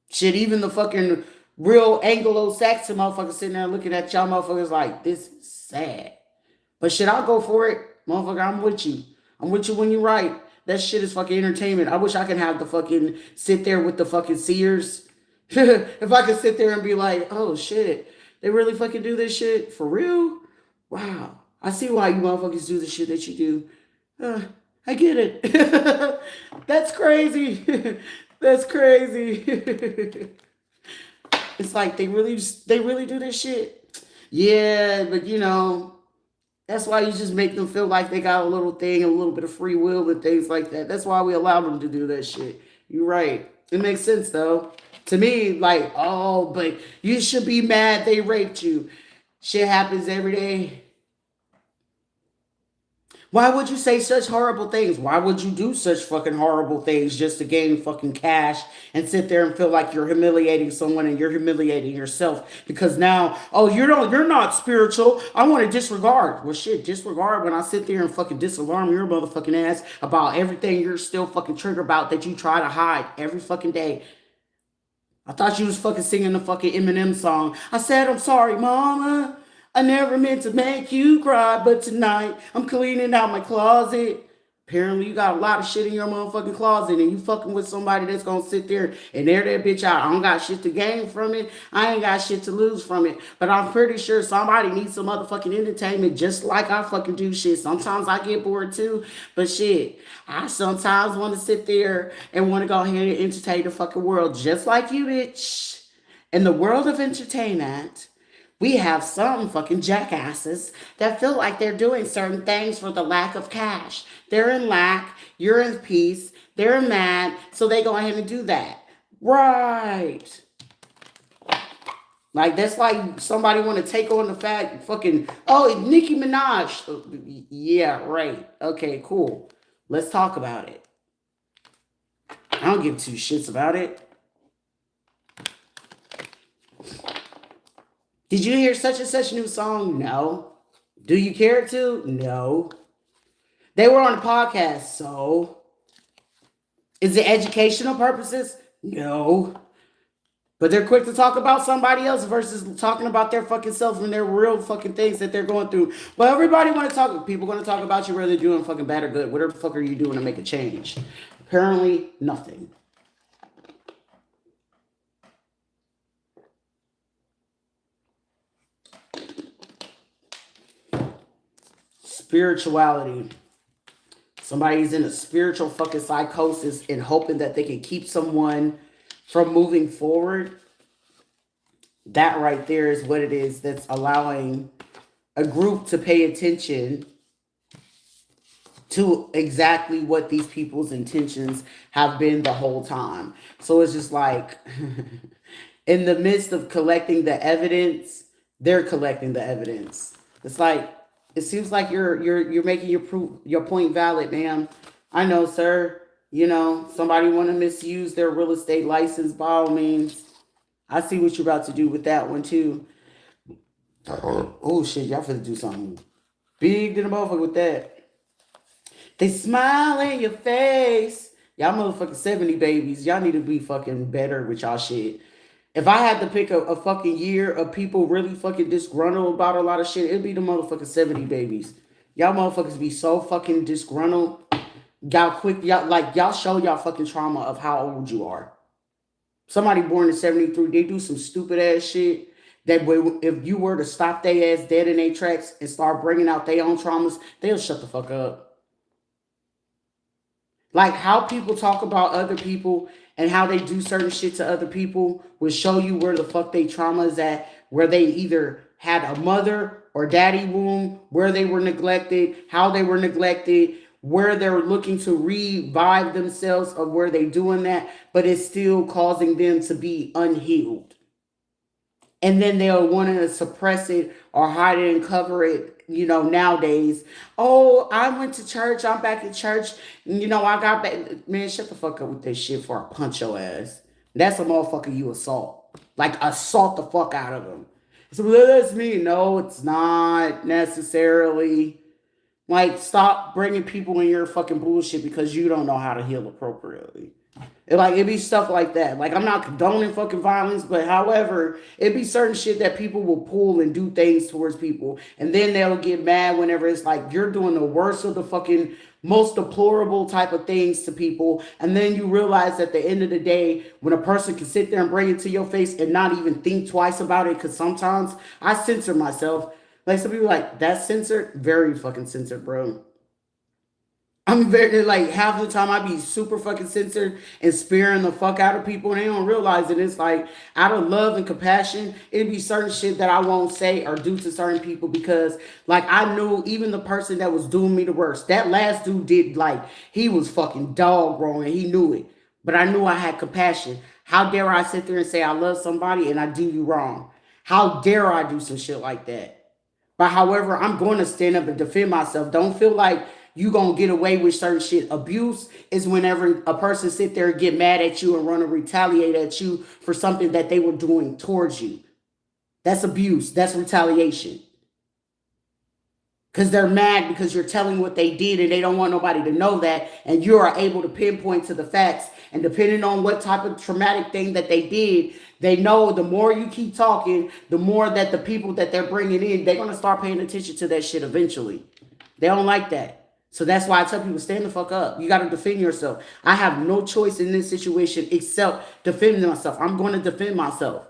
Shit, even the fucking real Anglo-Saxon motherfuckers sitting there looking at y'all motherfuckers like, this is sad. But shit, I'll go for it. Motherfucker, I'm with you. I'm with you when you right. That shit is fucking entertainment. I wish I could have the fucking sit there with the fucking seers. If I could sit there and be like, oh shit, they really fucking do this shit? For real? Wow. I see why you motherfuckers do the shit that you do. I get it. That's crazy. That's crazy. It's like they really do this shit. Yeah, but you know, that's why you just make them feel like they got a little thing, a little bit of free will and things like that. That's why we allow them to do that shit. You're right. It makes sense though. To me, like, oh, but you should be mad they raped you. Shit happens every day. Why would you say such horrible things? Why would you do such fucking horrible things just to gain fucking cash and sit there and feel like you're humiliating someone and you're humiliating yourself? Because now, oh, you're not spiritual. I want to disregard. Well, shit, disregard when I sit there and fucking disalarm your motherfucking ass about everything you're still fucking triggered about that you try to hide every fucking day. I thought you was fucking singing the fucking Eminem song. I said, I'm sorry, mama. I never meant to make you cry, but tonight I'm cleaning out my closet. Apparently you got a lot of shit in your motherfucking closet and you fucking with somebody that's gonna sit there and air that bitch out. I don't got shit to gain from it. I ain't got shit to lose from it. But I'm pretty sure somebody needs some motherfucking entertainment just like I fucking do shit. Sometimes I get bored too. But shit, I sometimes want to sit there and want to go ahead and entertain the fucking world just like you, bitch. In the world of entertainment, we have some fucking jackasses that feel like they're doing certain things for the lack of cash. They're in lack, you're in peace, they're mad, so they go ahead and do that. Right. Like, that's like somebody want to take on the fact, fucking, oh, Nicki Minaj. Yeah, right. Okay, cool. Let's talk about it. I don't give two shits about it. Did you hear such and such new song? No. Do you care to? No. They were on the podcast, so. Is it educational purposes? No. But they're quick to talk about somebody else versus talking about their fucking self and their real fucking things that they're going through. But everybody want to talk. People going to talk about you whether they're doing fucking bad or good. Whatever the fuck are you doing to make a change? Apparently, nothing. Spirituality. Somebody's in a spiritual fucking psychosis and hoping that they can keep someone from moving forward. That right there is what it is that's allowing a group to pay attention to exactly what these people's intentions have been the whole time. So it's just like in the midst of collecting the evidence, they're collecting the evidence. It's like it seems like you're making your point valid, ma'am. I know, sir. You know, somebody want to misuse their real estate license by all means. I see what you're about to do with that one too. Oh shit, y'all finna do something big than a motherfucker with that. They smile in your face. Y'all motherfucking 70 babies. Y'all need to be fucking better with y'all shit. If I had to pick a fucking year of people really fucking disgruntled about a lot of shit, it'd be the motherfucking 70 babies. Y'all motherfuckers be so fucking disgruntled. Y'all show y'all fucking trauma of how old you are. Somebody born in 73, they do some stupid ass shit that if you were to stop their ass dead in their tracks and start bringing out their own traumas, they'll shut the fuck up. Like how people talk about other people and how they do certain shit to other people will show you where the fuck they trauma is at, where they either had a mother or daddy womb, where they were neglected, how they were neglected, where they're looking to revive themselves of where they're doing that, but it's still causing them to be unhealed. And then they'll want to suppress it or hide it and cover it, you know, nowadays. Oh, I went to church. I'm back at church. You know, I got back. Man, shut the fuck up with this shit before I punch your ass. That's a motherfucker you assault. Like, assault the fuck out of them. So that's me. No, it's not necessarily. Like, stop bringing people in your fucking bullshit because you don't know how to heal appropriately. It'd be stuff like that. Like, I'm not condoning fucking violence, but however, it'd be certain shit that people will pull and do things towards people. And then they'll get mad whenever it's like, you're doing the worst of the fucking most deplorable type of things to people. And then you realize at the end of the day, when a person can sit there and bring it to your face and not even think twice about it, because sometimes I censor myself. Like, some people like, that's censored? Very fucking censored, bro. I'm very, like, half the time I be super fucking censored and spearing the fuck out of people, and they don't realize it. It's like, out of love and compassion, it'd be certain shit that I won't say or do to certain people because, like, I knew even the person that was doing me the worst, that last dude did, like, he was fucking dog wrong and he knew it. But I knew I had compassion. How dare I sit there and say I love somebody and I do you wrong? How dare I do some shit like that? But however, I'm going to stand up and defend myself. Don't feel like you going to get away with certain shit. Abuse is whenever a person sit there and get mad at you and run and retaliate at you for something that they were doing towards you. That's abuse. That's retaliation. Because they're mad because you're telling what they did and they don't want nobody to know that. And you are able to pinpoint to the facts. And depending on what type of traumatic thing that they did, they know the more you keep talking, the more that the people that they're bringing in, they're going to start paying attention to that shit eventually. They don't like that. So that's why I tell people, stand the fuck up. You got to defend yourself. I have no choice in this situation except defending myself. I'm going to defend myself.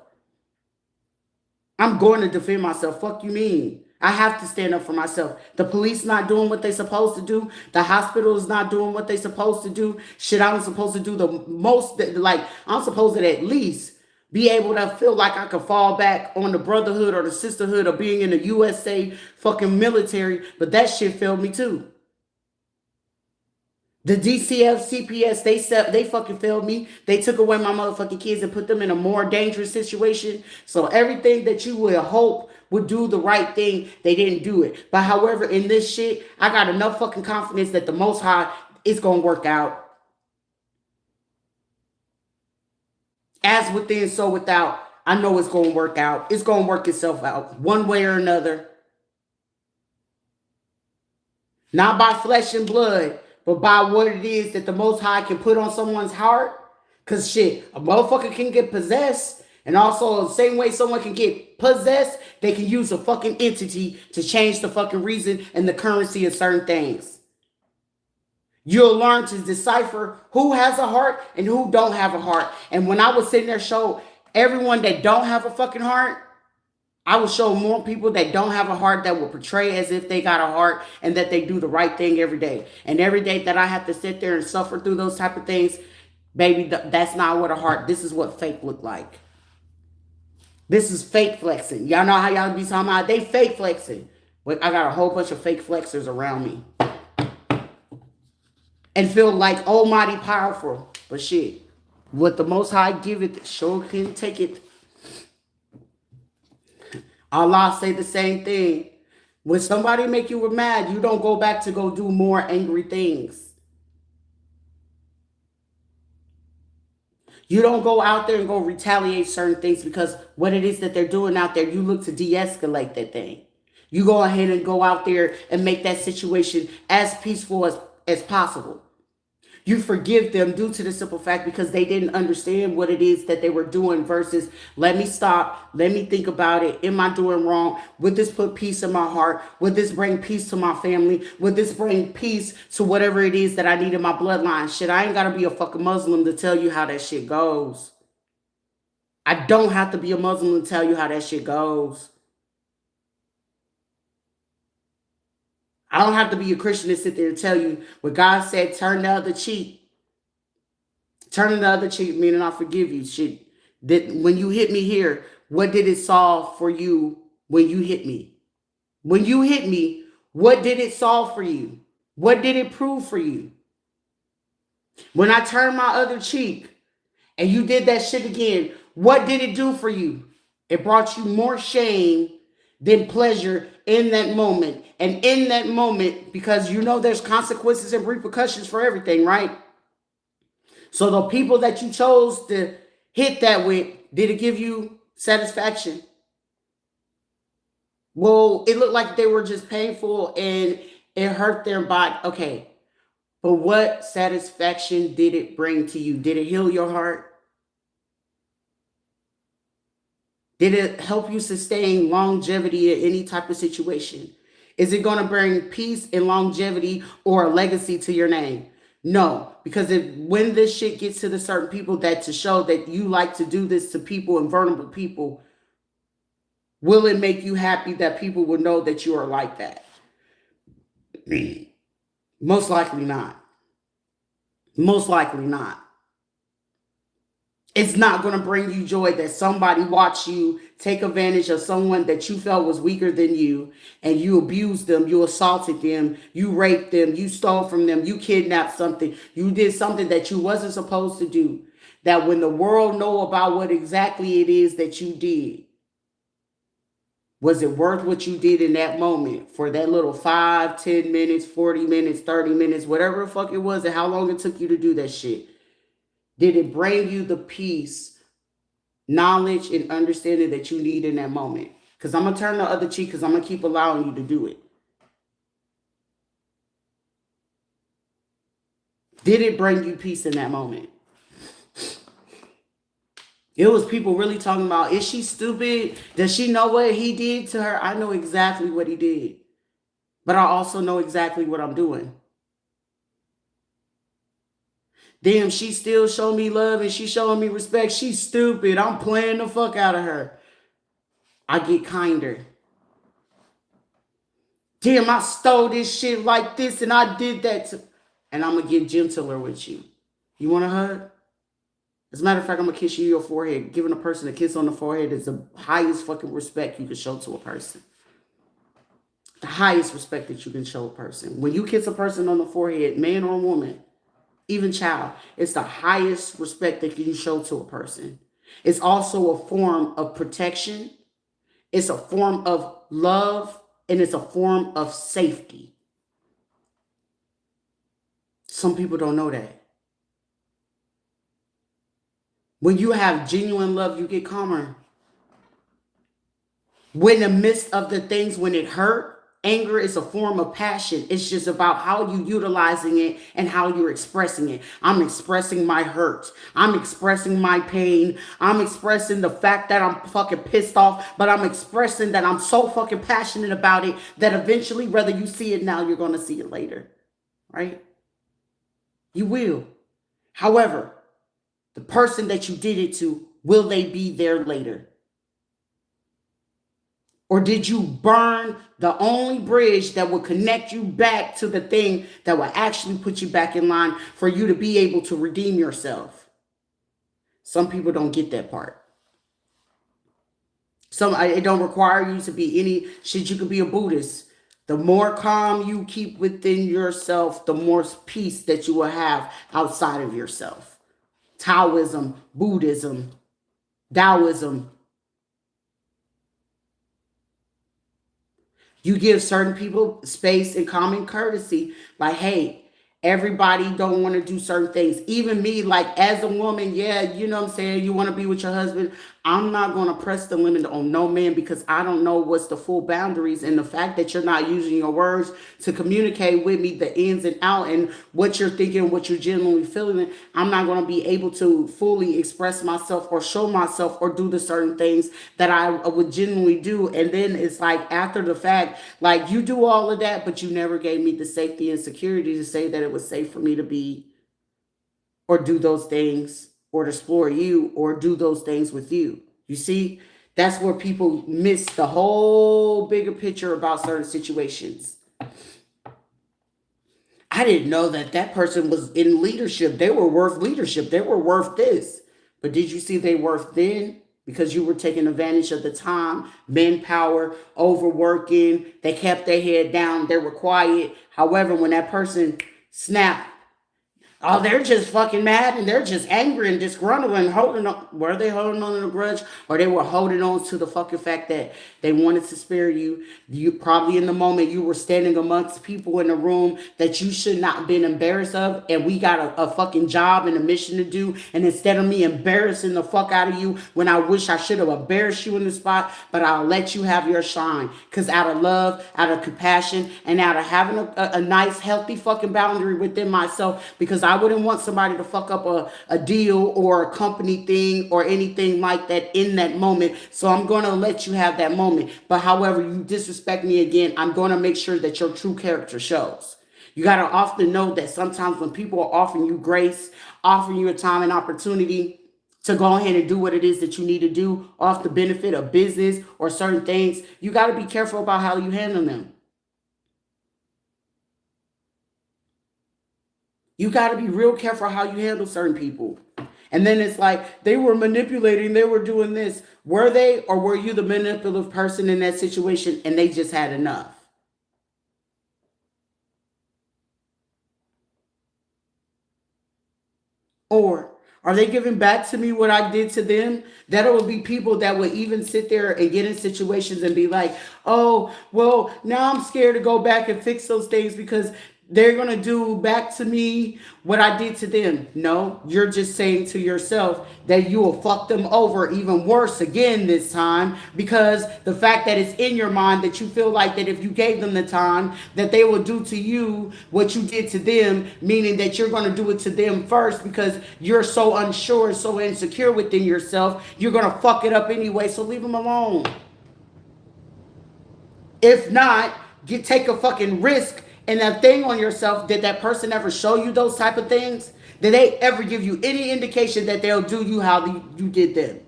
I'm going to defend myself. Fuck you mean? I have to stand up for myself. The police not doing what they supposed to do. The hospital is not doing what they supposed to do. Shit, I'm supposed to do the most. Like, I'm supposed to at least be able to feel like I could fall back on the brotherhood or the sisterhood of being in the USA fucking military. But that shit failed me too. The DCF, CPS, they fucking failed me. They took away my motherfucking kids and put them in a more dangerous situation. So everything that you would hope would do the right thing, they didn't do it. But however, in this shit, I got enough fucking confidence that the Most High is going to work out. As within, so without. I know it's going to work out. It's going to work itself out one way or another. Not by flesh and blood, but by what it is that the Most High can put on someone's heart. Because shit, a motherfucker can get possessed. And also, the same way someone can get possessed, they can use a fucking entity to change the fucking reason and the currency of certain things. You'll learn to decipher who has a heart and who don't have a heart. And when I was sitting there show everyone that don't have a fucking heart, I will show more people that don't have a heart that will portray as if they got a heart and that they do the right thing every day. And every day that I have to sit there and suffer through those type of things, baby, that's not what a heart, this is what fake look like. This is fake flexing. Y'all know how y'all be talking about, they fake flexing. But I got a whole bunch of fake flexers around me. And feel like almighty powerful. But shit, what the Most High give it, sure can take it. Allah say the same thing. When somebody make you mad, you don't go back to go do more angry things. You don't go out there and go retaliate certain things, because what it is that they're doing out there, you look to de-escalate that thing. You go ahead and go out there and make that situation as peaceful as possible. You forgive them due to the simple fact because they didn't understand what it is that they were doing versus let me stop, let me think about it. Am I doing wrong? Would this put peace in my heart? Would this bring peace to my family? Would this bring peace to whatever it is that I need in my bloodline? Shit, I ain't got to be a fucking Muslim to tell you how that shit goes. I don't have to be a Muslim to tell you how that shit goes. I don't have to be a Christian to sit there and tell you what God said, turn the other cheek. Turn the other cheek, meaning I forgive you. Shit. That when you hit me here, what did it solve for you when you hit me? When you hit me, what did it solve for you? What did it prove for you? When I turned my other cheek and you did that shit again, what did it do for you? It brought you more shame than pleasure in that moment. And in that moment, because you know there's consequences and repercussions for everything, right? So the people that you chose to hit that with, did it give you satisfaction? Well, it looked like they were just painful and it hurt their body. Okay, but what satisfaction did it bring to you? Did it heal your heart? Did it help you sustain longevity in any type of situation? Is it going to bring peace and longevity or a legacy to your name? No, because when this shit gets to the certain people that to show that you like to do this to people and vulnerable people, will it make you happy that people will know that you are like that? Most likely not. Most likely not. It's not going to bring you joy that somebody watched you take advantage of someone that you felt was weaker than you, and you abused them, you assaulted them, you raped them, you stole from them, you kidnapped something, you did something that you wasn't supposed to do. That when the world know about what exactly it is that you did, was it worth what you did in that moment for that little 5, 10 minutes, 40 minutes, 30 minutes, whatever the fuck it was, and how long it took you to do that shit? Did it bring you the peace, knowledge, and understanding that you need in that moment? Because I'm going to turn the other cheek because I'm going to keep allowing you to do it. Did it bring you peace in that moment? It was people really talking about, is she stupid? Does she know what he did to her? I know exactly what he did. But I also know exactly what I'm doing. Damn, she still showed me love and she showing me respect. She's stupid. I'm playing the fuck out of her. I get kinder. Damn, I stole this shit like this and I did that. And I'm going to get gentler with you. You want a hug? As a matter of fact, I'm going to kiss you in your forehead. Giving a person a kiss on the forehead is the highest fucking respect you can show to a person. The highest respect that you can show a person. When you kiss a person on the forehead, man or woman, even child, it's the highest respect that you show to a person. It's also a form of protection. It's a form of love, and it's a form of safety. Some people don't know that. When you have genuine love, you get calmer. When in the midst of the things, when it hurt, anger is a form of passion. It's just about how you utilizing it and how you're expressing it. I'm expressing my hurt. I'm expressing my pain. I'm expressing the fact that I'm fucking pissed off, but I'm expressing that I'm so fucking passionate about it that eventually, whether you see it now, you're going to see it later, right? You will. However, the person that you did it to, will they be there later? Or did you burn the only bridge that will connect you back to the thing that will actually put you back in line for you to be able to redeem yourself? Some people don't get that part. It don't require you to be any shit. You could be a Buddhist. The more calm you keep within yourself, the more peace that you will have outside of yourself. Taoism, Buddhism, Taoism. You give certain people space and common courtesy. Like, hey, everybody don't want to do certain things. Even me, like as a woman, yeah, you know what I'm saying? You want to be with your husband. I'm not going to press the limit on no man because I don't know what's the full boundaries. And the fact that you're not using your words to communicate with me the ins and out and what you're thinking, what you're genuinely feeling, I'm not going to be able to fully express myself or show myself or do the certain things that I would genuinely do. And then it's like after the fact, like you do all of that, but you never gave me the safety and security to say that it was safe for me to be or do those things or to explore you or do those things with you. You see, that's where people miss the whole bigger picture about certain situations. I didn't know that that person was in leadership. They were worth leadership. They were worth this. But did you see they worth then? Because you were taking advantage of the time, manpower, overworking. They kept their head down. They were quiet. However, when that person snapped, oh, they're just fucking mad and they're just angry and disgruntled and holding on. Were they holding on to a grudge or they were holding on to the fucking fact that they wanted to spare you? You probably in the moment you were standing amongst people in a room that you should not have been embarrassed of. And we got a fucking job and a mission to do. And instead of me embarrassing the fuck out of you when I wish I should have embarrassed you in the spot, but I'll let you have your shine. Because out of love, out of compassion, and out of having a nice, healthy fucking boundary within myself, because I wouldn't want somebody to fuck up a deal or a company thing or anything like that in that moment. So I'm going to let you have that moment. But however you disrespect me again, I'm going to make sure that your true character shows. You got to often know that sometimes when people are offering you grace, offering you a time and opportunity to go ahead and do what it is that you need to do off the benefit of business or certain things, you got to be careful about how you handle them. You got to be real careful how you handle certain people. And then it's like they were manipulating, they were doing this. Were they, or were you the manipulative person in that situation and they just had enough? Or are they giving back to me what I did to them? That would be people that would even sit there and get in situations and be like, oh, well, now I'm scared to go back and fix those things because they're going to do back to me what I did to them. No, you're just saying to yourself that you will fuck them over even worse again this time, because the fact that it's in your mind that you feel like that if you gave them the time that they will do to you what you did to them, meaning that you're going to do it to them first because you're so unsure, so insecure within yourself, you're going to fuck it up anyway. So leave them alone. If not, take a fucking risk. And that thing on yourself, did that person ever show you those type of things? Did they ever give you any indication that they'll do you how you did them?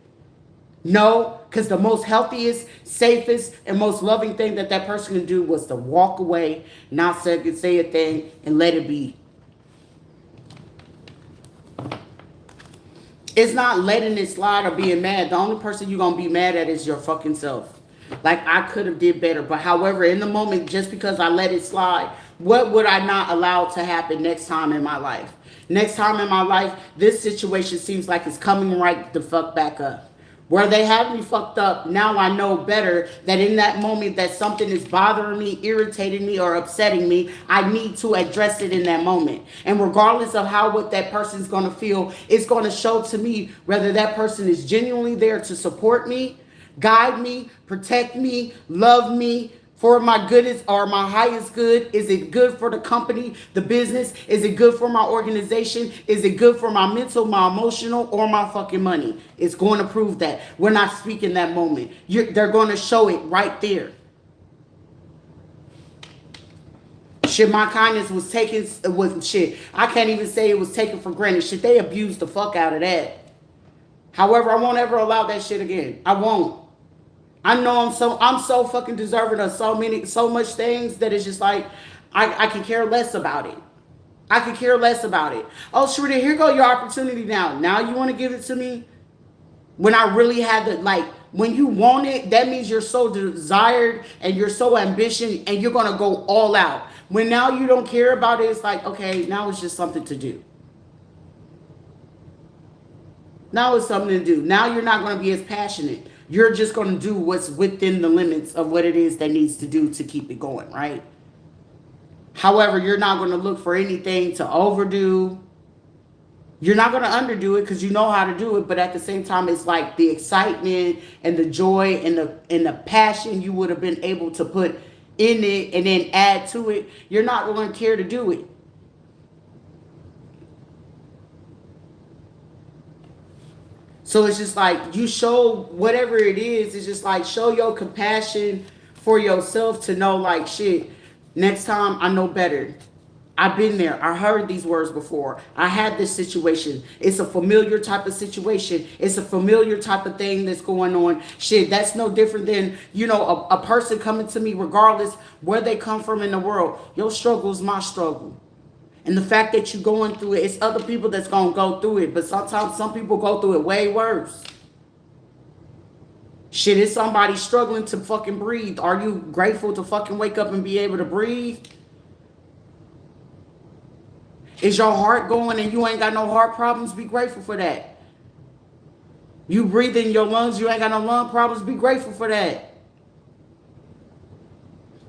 No, because the most healthiest, safest, and most loving thing that that person can do was to walk away, not say a thing, and let it be. It's not letting it slide or being mad. The only person you're going to be mad at is your fucking self. Like, I could have did better. But however, in the moment, just because I let it slide, what would I not allow to happen next time in my life? Next time in my life, this situation seems like it's coming right the fuck back up. Where they have me fucked up, now I know better that in that moment that something is bothering me, irritating me, or upsetting me, I need to address it in that moment. And regardless of how what that person's gonna feel, it's gonna show to me whether that person is genuinely there to support me, guide me, protect me, love me, for my goodness or my highest good. Is it good for the company, the business? Is it good for my organization? Is it good for my mental, my emotional, or my fucking money? It's going to prove that. We're not speaking that moment. They're going to show it right there. Shit, my kindness was taken, shit, I can't even say it was taken for granted. Shit, they abused the fuck out of that. However, I won't ever allow that shit again. I won't. I know I'm so fucking deserving of so much things that it's just like I can care less about it. I could care less about it. Oh, Sharita, here go your opportunity now. Now you want to give it to me? When I really had to, like, when you want it, that means you're so desired and you're so ambitious and you're going to go all out. When now you don't care about it, it's like, okay, now it's just something to do. Now it's something to do. Now you're not going to be as passionate. You're just going to do what's within the limits of what it is that needs to do to keep it going, right? However, you're not going to look for anything to overdo. You're not going to underdo it because you know how to do it. But at the same time, it's like the excitement and the joy and the passion you would have been able to put in it and then add to it. You're not going to care to do it. So it's just like you show whatever it is. It's just like show your compassion for yourself to know like shit. Next time I know better. I've been there. I heard these words before. I had this situation. It's a familiar type of situation. It's a familiar type of thing that's going on. Shit, that's no different than, a person coming to me regardless where they come from in the world. Your struggle is my struggle. And the fact that you're going through it, it's other people that's going to go through it. But sometimes some people go through it way worse. Shit, it's somebody struggling to fucking breathe. Are you grateful to fucking wake up and be able to breathe? Is your heart going and you ain't got no heart problems? Be grateful for that. You breathe in your lungs, you ain't got no lung problems? Be grateful for that.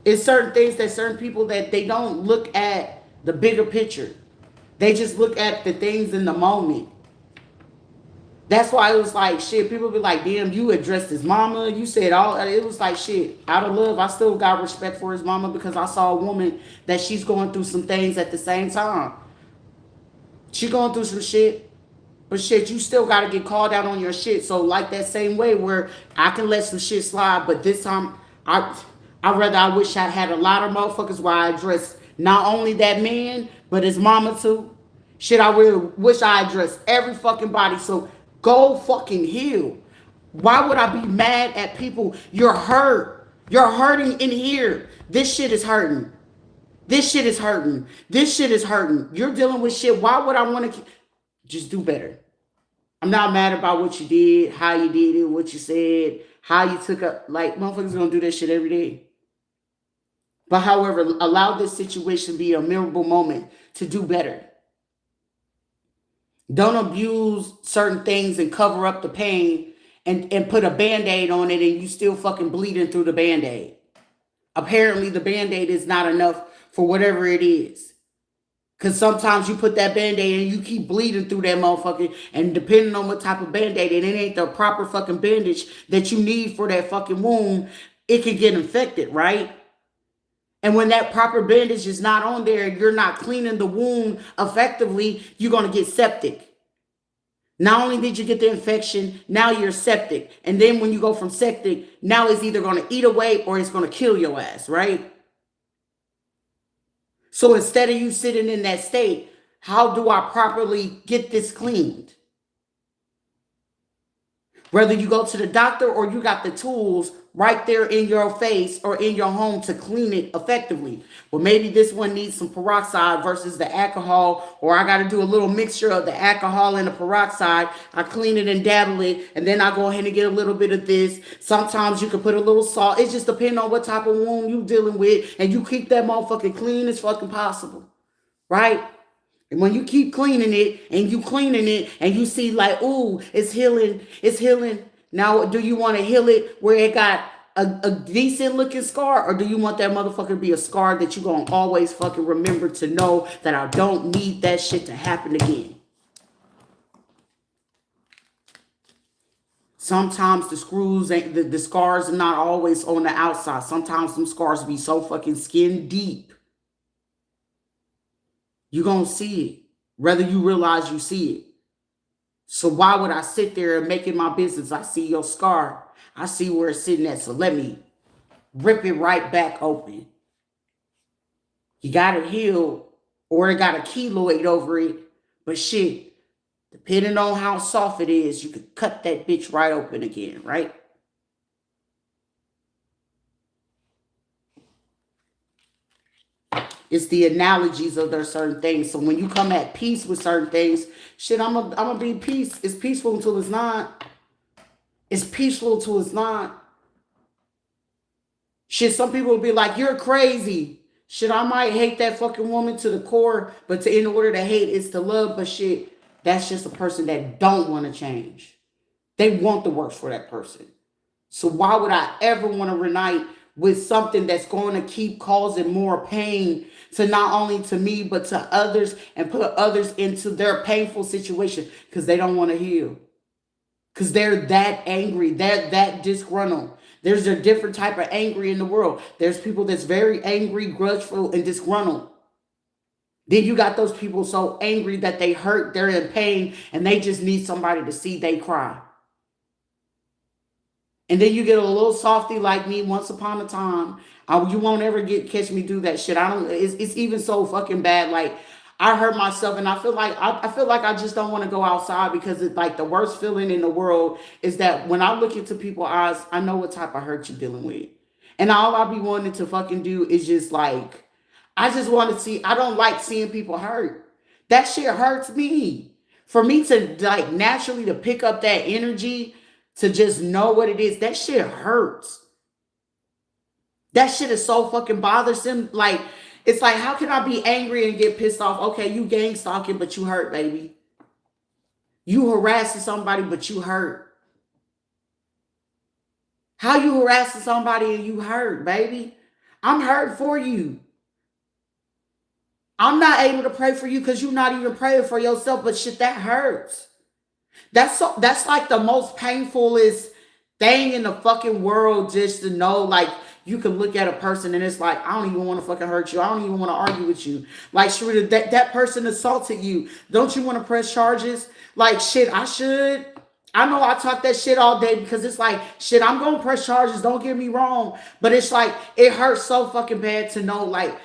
It's certain things that certain people that they don't look at the bigger picture. They just look at the things in the moment. That's why it was like, shit, people be like, damn, you addressed his mama. You said all, it was like, shit, out of love, I still got respect for his mama because I saw a woman that she's going through some things at the same time. She going through some shit, but shit, you still got to get called out on your shit. So like that same way where I can let some shit slide, but this time, I wish I had a lot of motherfuckers where I addressed not only that man, but his mama too. Shit, I really wish I addressed every fucking body. So go fucking heal. Why would I be mad at people? You're hurt. You're hurting in here. This shit is hurting. This shit is hurting. This shit is hurting. You're dealing with shit. Why would I want to just do better? I'm not mad about what you did, how you did it, what you said, how you took up. Like, motherfuckers gonna do that shit every day. But however, allow this situation to be a memorable moment to do better. Don't abuse certain things and cover up the pain and put a Band-Aid on it and you still fucking bleeding through the Band-Aid. Apparently the Band-Aid is not enough for whatever it is. Because sometimes you put that Band-Aid and you keep bleeding through that motherfucker. And depending on what type of Band-Aid, and it ain't the proper fucking bandage that you need for that fucking wound, it can get infected, right? And when that proper bandage is not on there, you're not cleaning the wound effectively, you're going to get septic. Not only did you get the infection, now you're septic. And then when you go from septic, now it's either going to eat away or it's going to kill your ass, right? So instead of you sitting in that state, how do I properly get this cleaned? Whether you go to the doctor or you got the tools right there in your face or in your home to clean it effectively. Well, maybe this one needs some peroxide versus the alcohol, or I got to do a little mixture of the alcohol and the peroxide. I clean it and dabble it, and then I go ahead and get a little bit of this. Sometimes you can put a little salt. It just depends on what type of wound you dealing with, and you keep that motherfucker clean as fucking possible, right? And when you keep cleaning it and you see like, ooh, it's healing, Now, do you want to heal it where it got a decent looking scar, or do you want that motherfucker to be a scar that you're going to always fucking remember to know that I don't need that shit to happen again? Sometimes the screws ain't, the scars are not always on the outside. Sometimes some scars be so fucking skin deep. You're going to see it, whether you realize you see it. So why would I sit there and make it my business? I see your scar. I see where it's sitting at. So let me rip it right back open. You got it healed, or it got a keloid over it. But shit, depending on how soft it is, you could cut that bitch right open again, right? It's the analogies of those certain things. So when you come at peace with certain things, shit, I'm gonna be peace. It's peaceful until it's not. It's peaceful until it's not. Shit, some people will be like, you're crazy. Shit, I might hate that fucking woman to the core, but in order to hate is to love. But shit, that's just a person that don't want to change. They want the worst for that person. So why would I ever want to reunite with something that's going to keep causing more pain to not only to me, but to others, and put others into their painful situation because they don't want to heal. Because they're that angry, they're that disgruntled. There's a different type of angry in the world. There's people that's very angry, grudgeful, and disgruntled. Then you got those people so angry that they hurt, they're in pain, and they just need somebody to see they cry. And then you get a little softy like me once upon a time. You won't ever catch me do that shit. I don't. It's even so fucking bad. Like I hurt myself, and I feel like I just don't want to go outside because it's like the worst feeling in the world is that when I look into people's eyes, I know what type of hurt you're dealing with, and all I be wanting to fucking do is just like I just want to see. I don't like seeing people hurt. That shit hurts me. For me to like naturally to pick up that energy, to just know what it is, that shit hurts. That shit is so fucking bothersome. Like, it's like, how can I be angry and get pissed off? Okay, you gang stalking, but you hurt, baby. You harassing somebody, but you hurt. How you harassing somebody and you hurt, baby? I'm hurt for you. I'm not able to pray for you because you're not even praying for yourself, but shit, that hurts. That's like the most painfulest thing in the fucking world, just to know like you can look at a person and it's like, I don't even want to fucking hurt you. I don't even want to argue with you. Like, Sharita, that person assaulted you. Don't you want to press charges? Like, shit, I should. I know I talk that shit all day because it's like, shit, I'm going to press charges. Don't get me wrong. But it's like, it hurts so fucking bad to know like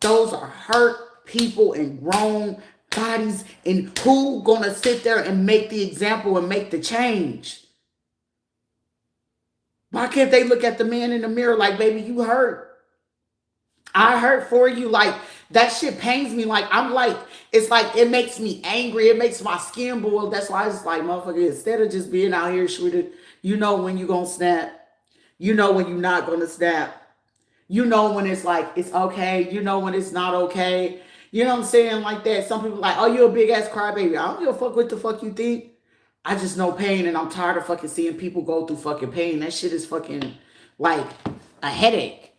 those are hurt people and grown bodies, and who gonna sit there and make the example and make the change? Why can't they look at the man in the mirror like, baby, you hurt? I hurt for you. Like, that shit pains me. Like, I'm like, it's like, it makes me angry. It makes my skin boil. That's why it's like, motherfucker, instead of just being out here, sweetie, you know when you gonna snap. You know when you're not gonna snap. You know when it's like, it's okay. You know when it's not okay. You know what I'm saying? Like that. Some people like, oh, you a big ass crybaby. I don't give a fuck what the fuck you think. I just know pain, and I'm tired of fucking seeing people go through fucking pain. That shit is fucking like a headache.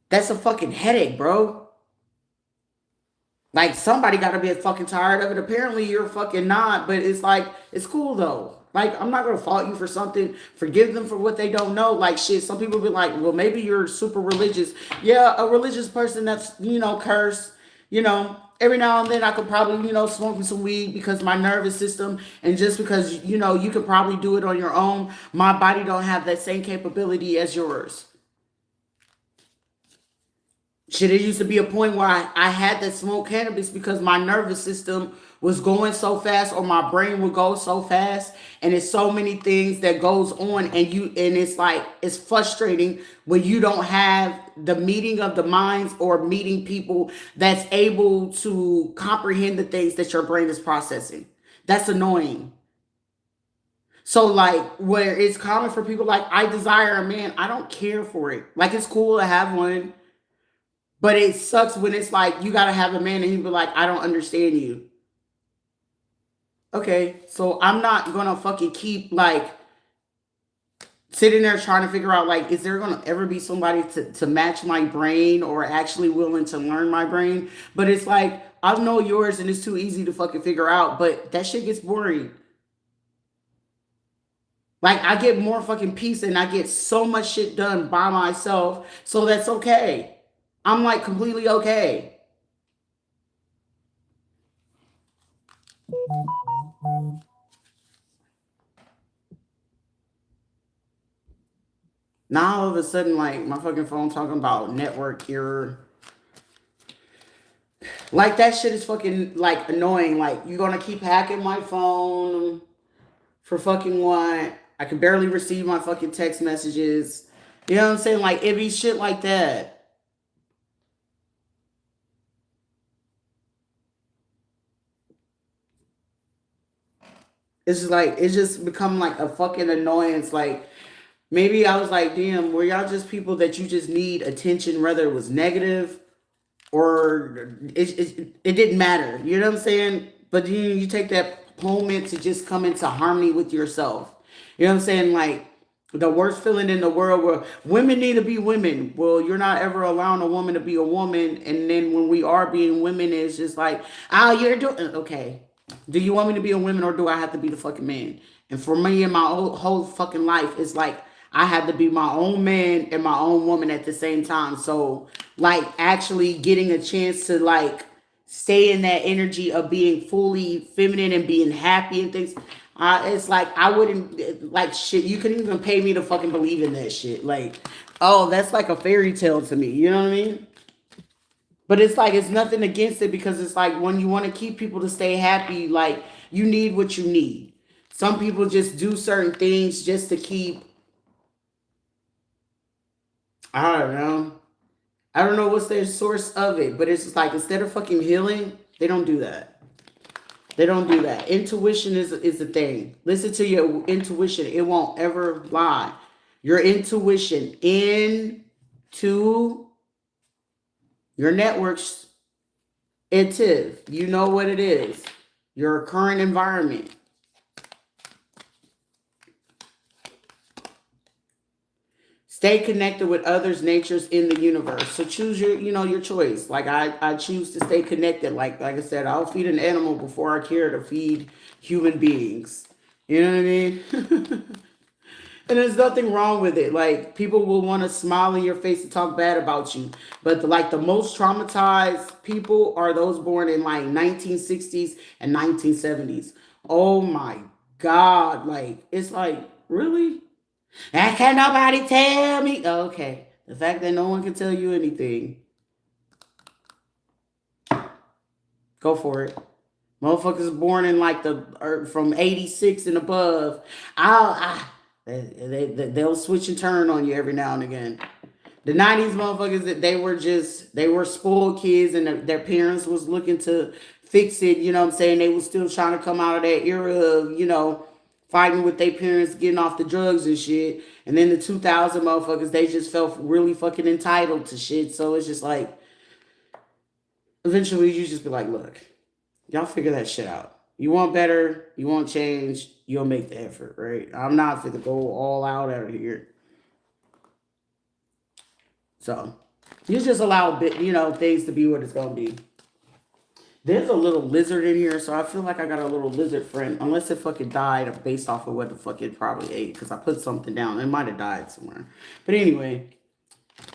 That's a fucking headache, bro. Like, somebody got to be fucking tired of it. Apparently you're fucking not, but it's like, it's cool though. Like, I'm not going to fault you for something. Forgive them for what they don't know. Like, shit, some people be like, well, maybe you're super religious. Yeah, a religious person that's, cursed, every now and then I could probably, smoke some weed because my nervous system, and just because, you could probably do it on your own. My body don't have that same capability as yours. Shit, it used to be a point where I had to smoke cannabis because my nervous system was going so fast, or my brain would go so fast, and it's so many things that goes on, and it's like, it's frustrating when you don't have the meeting of the minds or meeting people that's able to comprehend the things that your brain is processing. That's annoying. So like, where it's common for people like, I desire a man, I don't care for it. Like, it's cool to have one. But it sucks when it's like, you got to have a man and he be like, I don't understand you. Okay, so I'm not gonna fucking keep like sitting there trying to figure out like, is there gonna ever be somebody to match my brain or actually willing to learn my brain? But it's like, I know yours and it's too easy to fucking figure out, but that shit gets boring. Like I get more fucking peace and I get so much shit done by myself. So that's okay. I'm like completely okay. Now all of a sudden, like my fucking phone talking about network error. Like that shit is fucking like annoying. Like you're gonna keep hacking my phone for fucking what? I can barely receive my fucking text messages. You know what I'm saying? Like it be shit like that. It's just like it's just become like a fucking annoyance. Like maybe I was like, damn, were y'all just people that you just need attention, whether it was negative or it didn't matter. You know what I'm saying? But you take that moment to just come into harmony with yourself. You know what I'm saying? Like the worst feeling in the world where women need to be women. Well, you're not ever allowing a woman to be a woman. And then when we are being women, it's just like, oh, you're doing okay. Do you want me to be a woman or do I have to be the fucking man? And for me in my whole fucking life, it's like I had to be my own man and my own woman at the same time. So like actually getting a chance to like stay in that energy of being fully feminine and being happy and things. It's like I wouldn't like shit. You couldn't even pay me to fucking believe in that shit. Like, oh, that's like a fairy tale to me. You know what I mean? But it's like it's nothing against it because it's like when you want to keep people to stay happy, like you need what you need. Some people just do certain things just to keep. I don't know. I don't know what's their source of it, but it's just like instead of fucking healing, they don't do that. They don't do that. Intuition is the thing. Listen to your intuition. It won't ever lie. Your intuition into your networks, intuitive. You know what it is. Your current environment. Stay connected with others, natures in the universe. So choose your choice. Like I choose to stay connected. Like I said, I'll feed an animal before I care to feed human beings. You know what I mean? And there's nothing wrong with it. Like people will want to smile in your face and talk bad about you, but the most traumatized people are those born in like 1960s and 1970s. Oh my God! Like it's like really. And can nobody tell me? Okay. The fact that no one can tell you anything, go for it. Motherfuckers born in like from 86 and above. They'll switch and turn on you every now and again. The 90s motherfuckers that they were spoiled kids and their parents was looking to fix it. You know what I'm saying? They was still trying to come out of that era of, fighting with their parents, getting off the drugs and shit. And then the 2000 motherfuckers, they just felt really fucking entitled to shit. So it's just like, eventually you just be like, look, y'all figure that shit out. You want better, you want change, you'll make the effort, right? I'm not gonna go all out here. So you just allow things to be what it's gonna be. There's a little lizard in here, so I feel like I got a little lizard friend. Unless it fucking died based off of what the fuck it probably ate, because I put something down. It might have died somewhere. But anyway,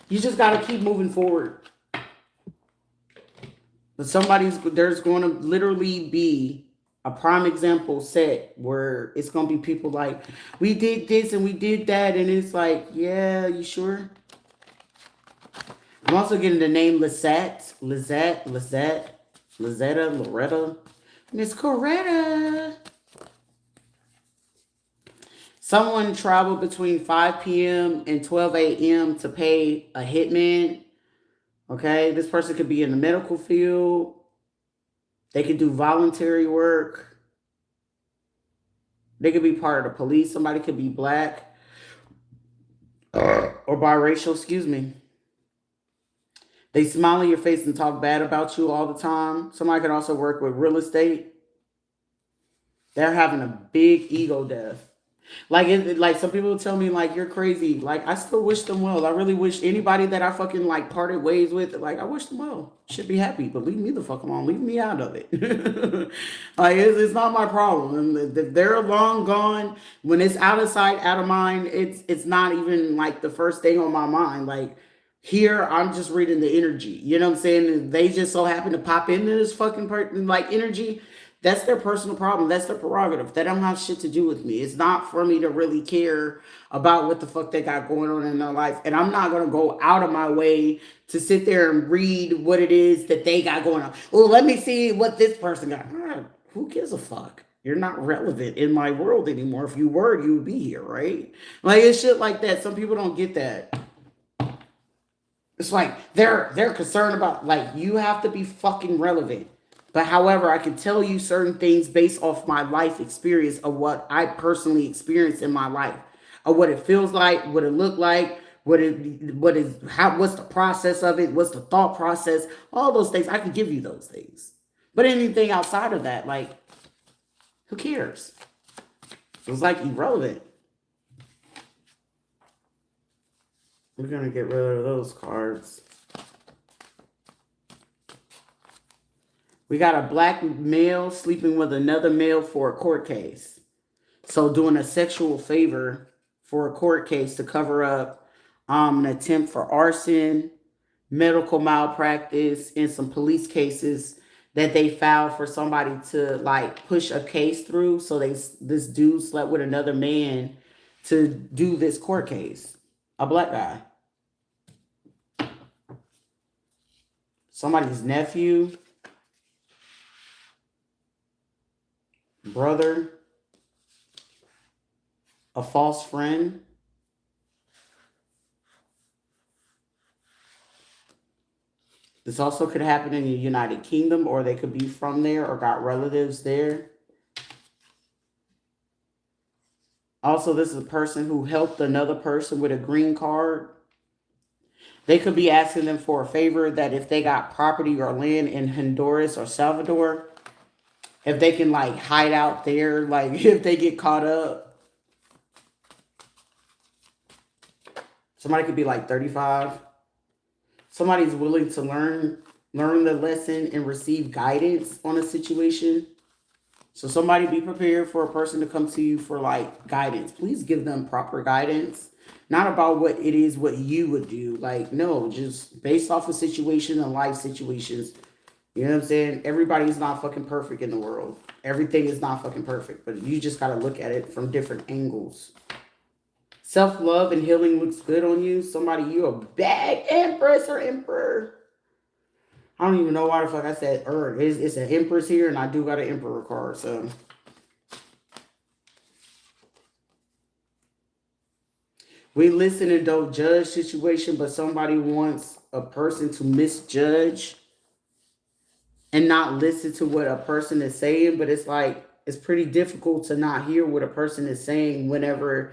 you just gotta keep moving forward. But there's going to literally be a prime example set where it's gonna be people like, we did this and we did that, and it's like, yeah, you sure? I'm also getting the name Lizette, Loretta, Miss Coretta. Someone traveled between 5 p.m. and 12 a.m. to pay a hitman. Okay, this person could be in the medical field. They could do voluntary work. They could be part of the police. Somebody could be black or biracial, excuse me. They smile in your face and talk bad about you all the time. Somebody could also work with real estate. They're having a big ego death. Like like some people tell me like you're crazy. Like I still wish them well. I really wish anybody that I fucking like parted ways with, like I wish them well. Should be happy, but leave me the fuck alone. Leave me out of it. Like it's not my problem. And if they're long gone, when it's out of sight, out of mind, it's not even like the first thing on my mind. Like here, I'm just reading the energy. You know what I'm saying? They just so happen to pop into this fucking like energy. That's their personal problem. That's their prerogative. They don't have shit to do with me. It's not for me to really care about what the fuck they got going on in their life. And I'm not going to go out of my way to sit there and read what it is that they got going on. Well, let me see what this person got. Who gives a fuck? You're not relevant in my world anymore. If you were, you would be here, right? Like it's shit like that. Some people don't get that. It's like they're concerned about like you have to be fucking relevant. But however, I can tell you certain things based off my life experience of what I personally experienced in my life, of what it feels like, what it looked like, what's the process of it, what's the thought process, all those things. I can give you those things. But anything outside of that, like, who cares? It's like irrelevant. We're gonna get rid of those cards. We got a black male sleeping with another male for a court case. So doing a sexual favor for a court case to cover up an attempt for arson, medical malpractice, and some police cases that they filed for somebody to like push a case through. So this dude slept with another man to do this court case. A black guy. Somebody's nephew. Brother, a false friend. This also could happen in the United Kingdom, or they could be from there or got relatives there. Also, this is a person who helped another person with a green card. They could be asking them for a favor that if they got property or land in Honduras or Salvador, if they can like hide out there, like if they get caught up. Somebody could be like 35. Somebody's willing to learn the lesson and receive guidance on a situation. So somebody be prepared for a person to come to you for like guidance. Please give them proper guidance. Not about what it is, what you would do. Like, no, just based off of situation and life situations. You know what I'm saying? Everybody's not fucking perfect in the world. Everything is not fucking perfect, but you just got to look at it from different angles. Self-love and healing looks good on you. Somebody, you a bad empress or emperor. I don't even know why the fuck I said It's an empress here, and I do got an emperor card, so. We listen and don't judge situation, but somebody wants a person to misjudge and not listen to what a person is saying. But it's like, it's pretty difficult to not hear what a person is saying whenever,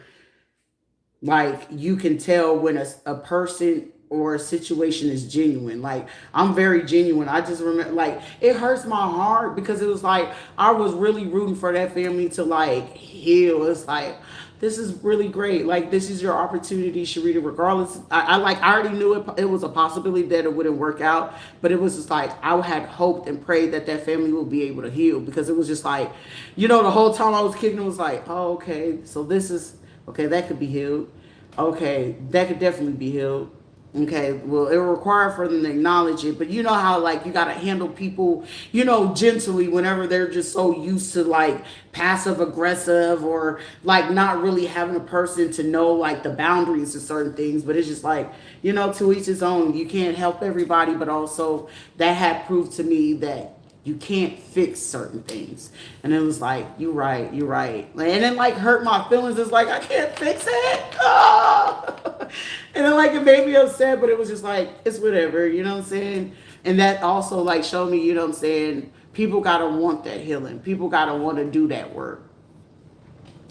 like, you can tell when a person or a situation is genuine. Like, I'm very genuine. I just remember, like, it hurts my heart because it was like, I was really rooting for that family to, like, heal. It's like, this is really great. Like, this is your opportunity, Sharita, regardless. I already knew it was a possibility that it wouldn't work out, but it was just like, I had hoped and prayed that that family would be able to heal, because it was just like, you know, the whole time I was kicking, it was like, oh, okay, so this is, okay, that could be healed. Okay, that could definitely be healed. Okay, well, it will require for them to acknowledge it, but you know how, like, you got to handle people, you know, gently whenever they're just so used to, like, passive aggressive or, like, not really having a person to know, like, the boundaries of certain things. But it's just like, you know, to each his own. You can't help everybody, but also that had proved to me that you can't fix certain things. And it was like, you're right. And it like hurt my feelings. It's like, I can't fix it. Oh! And then like it made me upset, but it was just like, it's whatever, you know what I'm saying? And that also like showed me, you know what I'm saying, people gotta want that healing. People gotta want to do that work.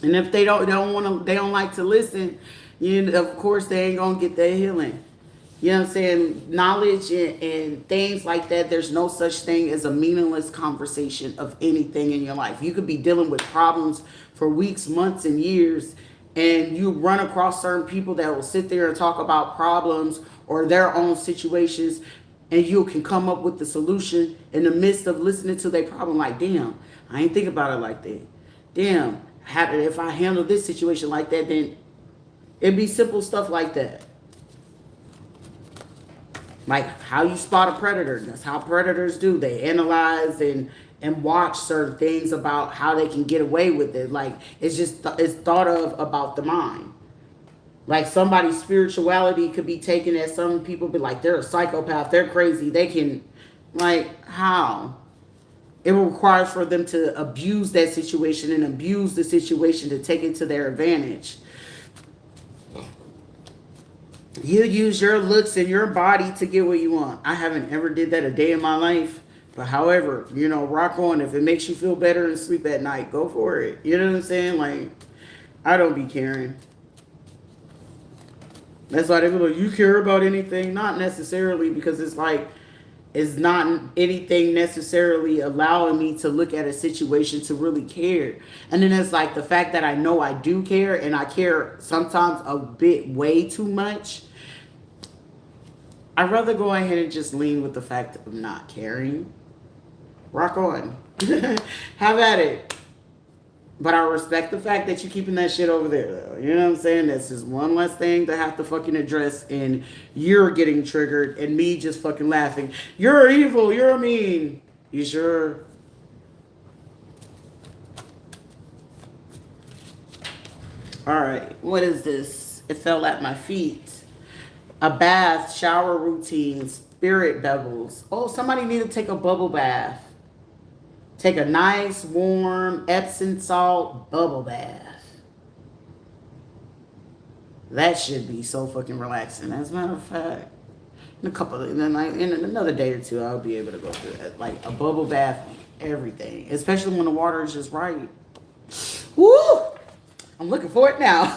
And if they don't want to, they don't like to listen, you know, of course they ain't gonna get that healing. You know what I'm saying? Knowledge and things like that. There's no such thing as a meaningless conversation of anything in your life. You could be dealing with problems for weeks, months, and years, and you run across certain people that will sit there and talk about problems or their own situations, and you can come up with the solution in the midst of listening to their problem. Like, damn, I ain't think about it like that. Damn, if I handle this situation like that, then it'd be simple stuff like that. Like how you spot a predator. That's how predators do. They analyze and watch certain things about how they can get away with it. Like it's thought of about the mind. Like somebody's spirituality could be taken as some people be like they're a psychopath, they're crazy, they can like how? It requires for them to abuse that situation and abuse the situation to take it to their advantage. You use your looks and your body to get what you want. I haven't ever did that a day in my life. But however, rock on. If it makes you feel better and sleep at night, go for it. You know what I'm saying? Like, I don't be caring. That's why they be like, you care about anything? Not necessarily, because it's like, it's not anything necessarily allowing me to look at a situation to really care. And then it's like the fact that I know I do care, and I care sometimes a bit way too much. I'd rather go ahead and just lean with the fact of not caring. Rock on. Have at it. But I respect the fact that you're keeping that shit over there, though. You know what I'm saying? That's just one less thing to have to fucking address, and you're getting triggered, and me just fucking laughing. You're evil. You're mean. You sure? All right. What is this? It fell at my feet. A bath, shower routine, spirit devils. Oh, somebody need to take a bubble bath. Take a nice, warm, Epsom salt bubble bath. That should be so fucking relaxing. As a matter of fact, in another day or two, I'll be able to go through that. Like a bubble bath, everything. Especially when the water is just right. Woo! I'm looking for it now.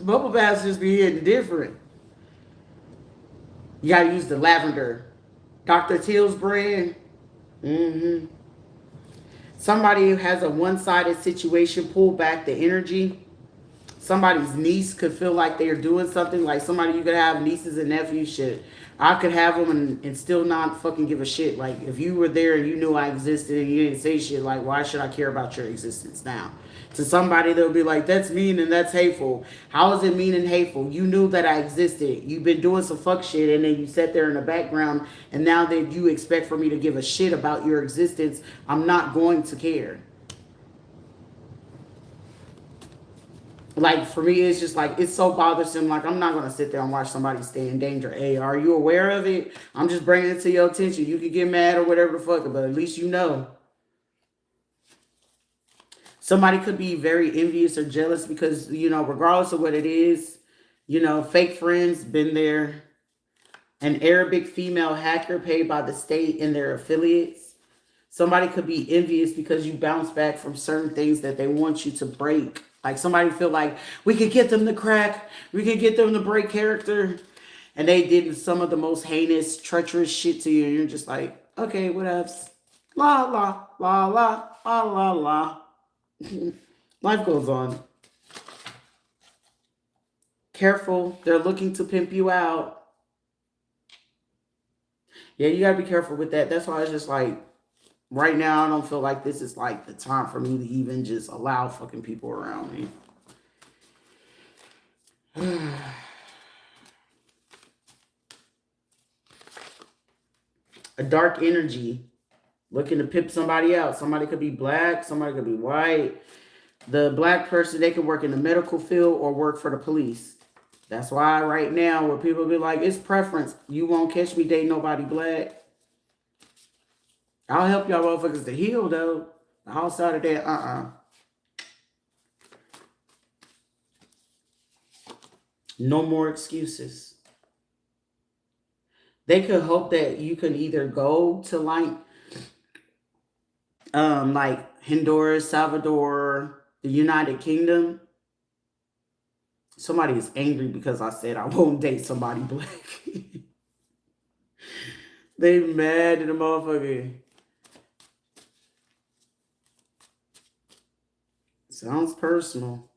Bubble baths just be hitting different. You gotta use the lavender. Dr. Teal's brand. Mm-hmm. Somebody who has a one-sided situation, pull back the energy. Somebody's niece could feel like they're doing something. Like somebody, you could have nieces and nephews. Shit, I could have them and still not fucking give a shit. Like if you were there and you knew I existed and you didn't say shit, like why should I care about your existence now? To somebody, they'll be like, that's mean and that's hateful. How is it mean and hateful? You knew that I existed. You've been doing some fuck shit, and then you sat there in the background, and now that you expect for me to give a shit about your existence, I'm not going to care. Like for me, it's just like, it's so bothersome. Like I'm not going to sit there and watch somebody stay in danger. Hey, are you aware of it? I'm just bringing it to your attention. You can get mad or whatever the fuck, but at least you know. Somebody could be very envious or jealous because, regardless of what it is, fake friends, been there. An Arabic female hacker paid by the state and their affiliates. Somebody could be envious because you bounce back from certain things that they want you to break. Like somebody feel like we could get them to crack, we could get them to break character. And they did some of the most heinous, treacherous shit to you. And you're just like, okay, what else? La, la, la, la, la, la, la. Life goes on. Careful, they're looking to pimp you out. Yeah, you gotta be careful with that. That's why it's just like, right now, I don't feel like this is like the time for me to even just allow fucking people around me. A dark energy looking to pimp somebody out. Somebody could be black, somebody could be white. The black person, they can work in the medical field or work for the police. That's why right now, where people be like, it's preference. You won't catch me dating nobody black. I'll help y'all motherfuckers to heal, though. Outside of that, no more excuses. They could hope that you can either go to like Honduras, Salvador, the United Kingdom. Somebody is angry because I said I won't date somebody black. They mad at the motherfucker. Sounds personal.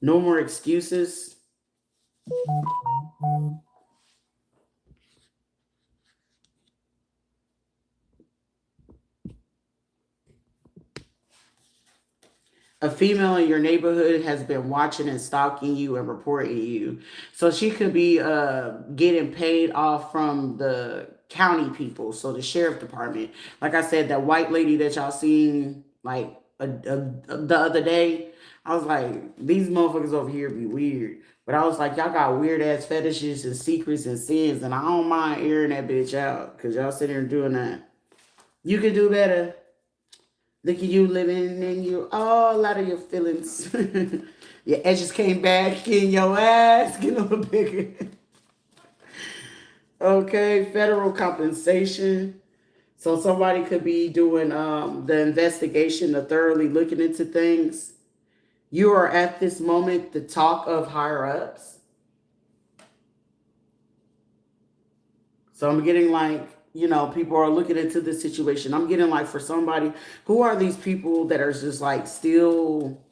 No more excuses. A female in your neighborhood has been watching and stalking you and reporting you. So she could be getting paid off from the county people, so the sheriff department. Like I said, that white lady that y'all seen like the other day, I was like, these motherfuckers over here be weird. But I was like, y'all got weird ass fetishes and secrets and sins, and I don't mind airing that bitch out because y'all sitting here doing that. You can do better. Look at you living in you all a lot of your feelings. Your edges came back in your ass, get a little bigger. Okay, federal compensation. So somebody could be doing the investigation, the thoroughly looking into things. You are at this moment the talk of higher ups. So I'm getting like, people are looking into this situation. I'm getting like for somebody, who are these people that are just like still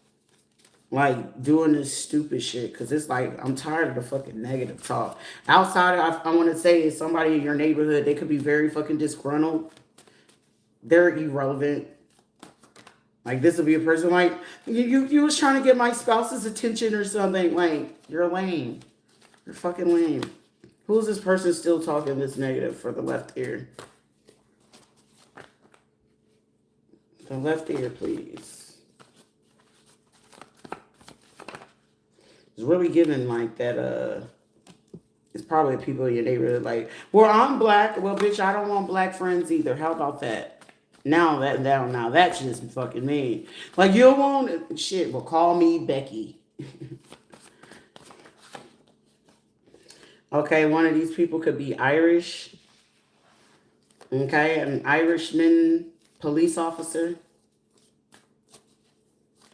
like doing this stupid shit? Because it's like, I'm tired of the fucking negative talk. Outside, I want to say is somebody in your neighborhood, they could be very fucking disgruntled. They're irrelevant. Like this would be a person like, you was trying to get my spouse's attention or something. Like, you're lame. You're fucking lame. Who's this person still talking this negative for the left ear? The left ear, please. It's really giving like that, it's probably people in your neighborhood like, well, I'm black. Well, bitch, I don't want black friends either. How about that? Now that's just fucking me. Like, you don't want it. Shit, well, call me Becky. Okay, one of these people could be Irish. Okay, an Irishman police officer.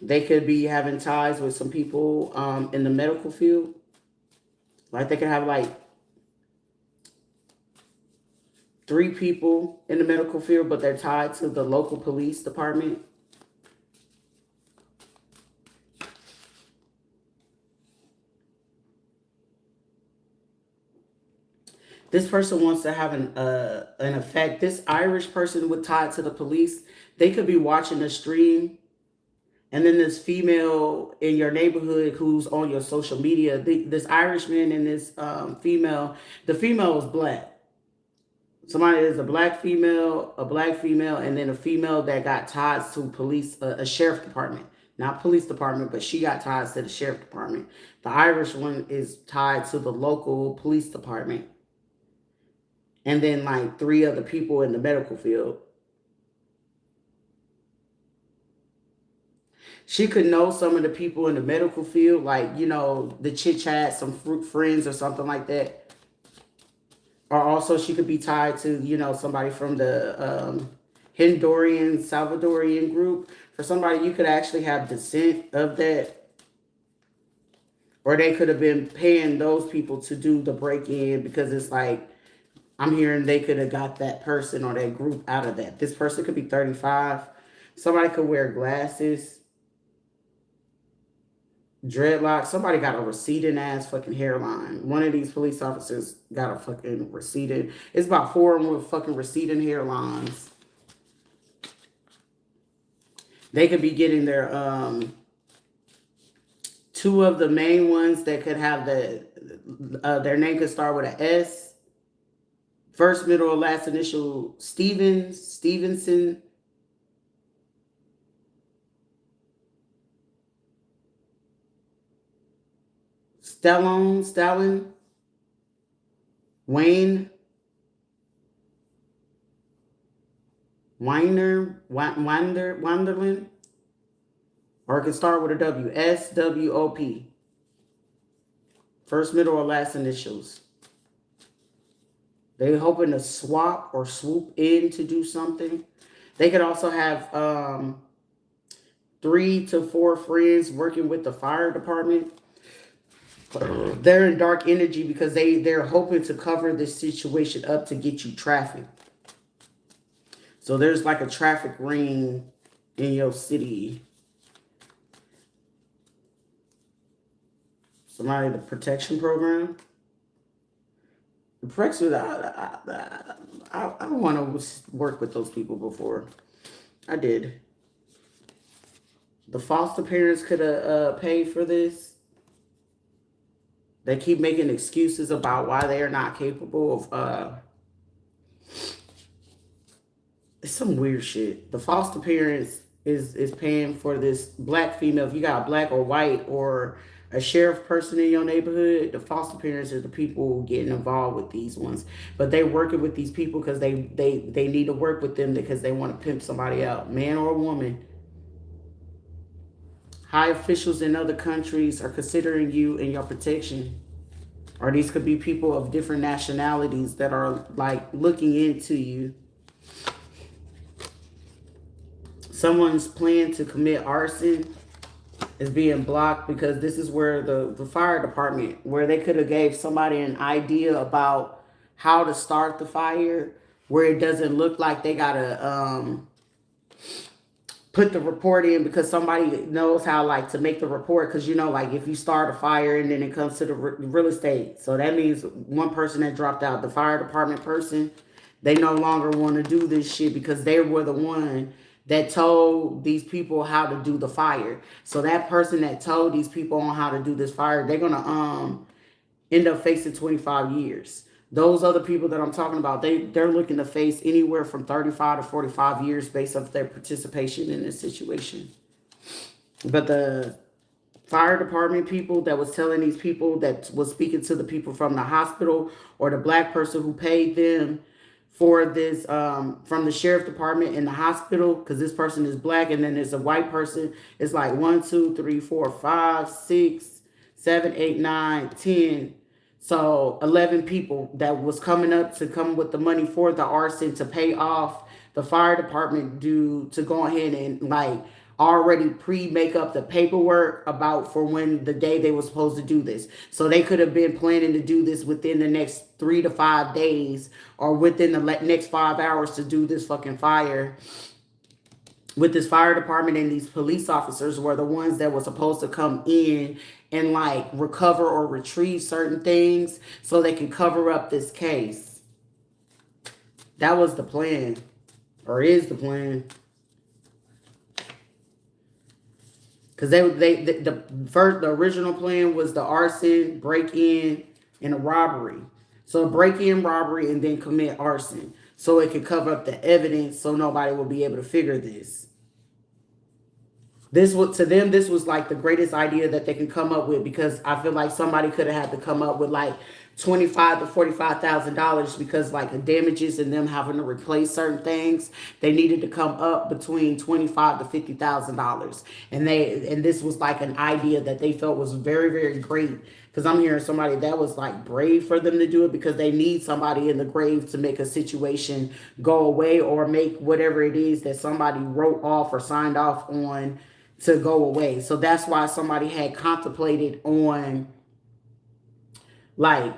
They could be having ties with some people in the medical field. Like they could have like 3 people in the medical field, but they're tied to the local police department. This person wants to have an effect. This Irish person with tied to the police, they could be watching the stream. And then this female in your neighborhood who's on your social media, this Irishman and this female, the female is black. Somebody is a black female, and then a female that got ties to police, a sheriff department. Not police department, but she got ties to the sheriff department. The Irish one is tied to the local police department. And then like 3 other people in the medical field. She could know some of the people in the medical field, like, the chit chat, some friends or something like that. Or also she could be tied to, somebody from the Honduran, Salvadorian group. For somebody, you could actually have descent of that. Or they could have been paying those people to do the break-in because it's like, I'm hearing they could have got that person or that group out of that. This person could be 35. Somebody could wear glasses. Dreadlocks. Somebody got a receding ass fucking hairline. One of these police officers got a fucking receding. It's about 4 of them with fucking receding hairlines. They could be getting their 2 of the main ones that could have their name could start with an S. First, middle, or last initial Stevenson. Stalin, Wayne, Wanderlin, or it can start with a W, SWOP. First, middle, or last initials. They're hoping to swap or swoop in to do something. They could also have 3 to 4 friends working with the fire department. They're in dark energy because they're hoping to cover this situation up to get you traffic. So there's like a traffic ring in your city. Somebody, the protection program. The protection, I want to work with those people before. I did. The foster parents could have paid for this. They keep making excuses about why they are not capable of. It's some weird shit. The foster parents is paying for this black female. If you got black or white or a sheriff person in your neighborhood, the foster parents are the people getting involved with these ones. But they're working with these people because they need to work with them because they want to pimp somebody out, man or woman. High officials in other countries are considering you and your protection. Or these could be people of different nationalities that are like looking into you. Someone's plan to commit arson is being blocked because this is where the fire department, where they could have gave somebody an idea about how to start the fire, where it doesn't look like they gotta put the report in because somebody knows how like to make the report, because you know, like if you start a fire and then it comes to the real estate, so that means one person that dropped out, the fire department person, they no longer want to do this shit because they were the one that told these people how to do the fire. So that person that told these people on how to do this fire, they're gonna end up facing 25 years. Those other people that I'm talking about, they're looking to face anywhere from 35 to 45 years based off their participation in this situation. But the fire department people that was telling these people, that was speaking to the people from the hospital, or the black person who paid them for this from the sheriff department in the hospital, because this person is black, and then there's a white person. It's like 1, 2, 3, 4, 5, 6, 7, 8, 9, 10. So 11 people that was coming up to come with the money for the arson to pay off the fire department due to go ahead and like already pre-make up the paperwork about for when the day they were supposed to do this. So they could have been planning to do this within the next 3 to 5 days, or within the next 5 hours to do this fucking fire. With this fire department, and these police officers were the ones that were supposed to come in and like recover or retrieve certain things so they can cover up this case. That was the plan, or is the plan. Because the original plan was the arson, break-in, and a robbery. So break-in, robbery, and then commit arson, so it could cover up the evidence so nobody will be able to figure this. This was, to them, this was like the greatest idea that they could come up with, because I feel like somebody could have had to come up with like $25,000 to $45,000, because like the damages and them having to replace certain things, they needed to come up between $25,000 to $50,000, and this was like an idea that they felt was very, very great. Because I'm hearing somebody that was like brave for them to do it, because they need somebody in the grave to make a situation go away, or make whatever it is that somebody wrote off or signed off on to go away. So that's why somebody had contemplated on like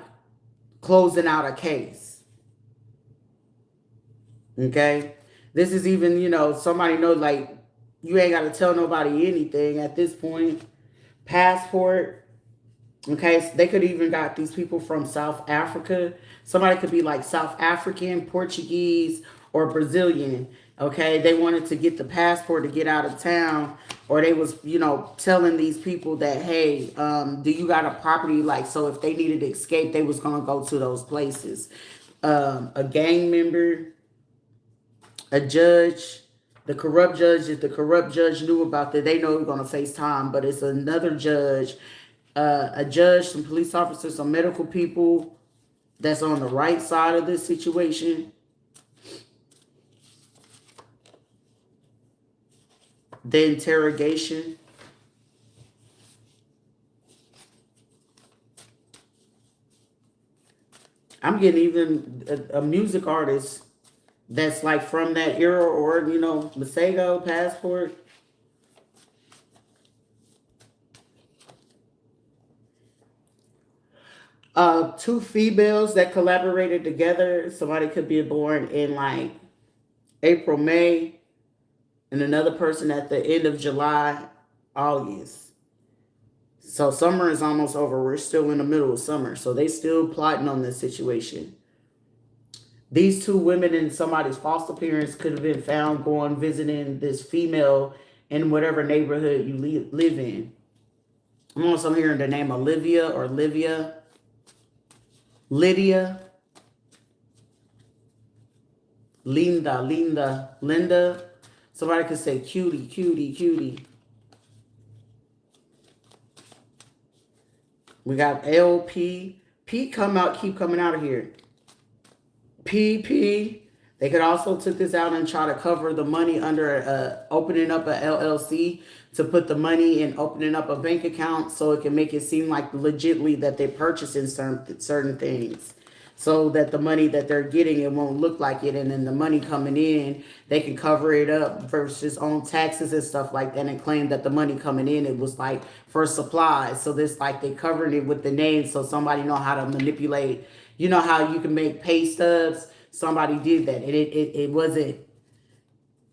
closing out a case. Okay. This is even, you know, somebody know, like, you ain't got to tell nobody anything at this point. Passport. Okay. So they could even got these people from South Africa. Somebody could be like South African, Portuguese, or Brazilian. Okay. They wanted to get the passport to get out of town, or they was, you know, telling these people that, hey, do you got a property? Like, so if they needed to escape, they was going to go to those places. A gang member, a judge, the corrupt judge, if the corrupt judge knew about that, they know they're going to face time, but it's another judge, a judge, some police officers, some medical people that's on the right side of this situation. The interrogation. I'm getting even a music artist that's like from that era, or, you know, Masego, Passport. Two females that collaborated together. Somebody could be born in like April, May, and another person at the end of July, August. So summer is almost over. We're still in the middle of summer. So they still plotting on this situation. These two women and somebody's foster parents could have been found going visiting this female in whatever neighborhood you live in. I'm also hearing the name Olivia or Livia. Lydia. Linda. Somebody could say cutie. We got LP. P keep coming out of here. PP. They could also took this out and try to cover the money under opening up a LLC to put the money in opening up a bank account so it can make it seem like legitly that they're purchasing certain things. So that the money that they're getting, it won't look like it. And then the money coming in, they can cover it up versus on taxes and stuff like that and claim that the money coming in, it was like for supplies. So this like they covered it with the name so somebody know how to manipulate. You know how you can make pay stubs? Somebody did that. And it wasn't,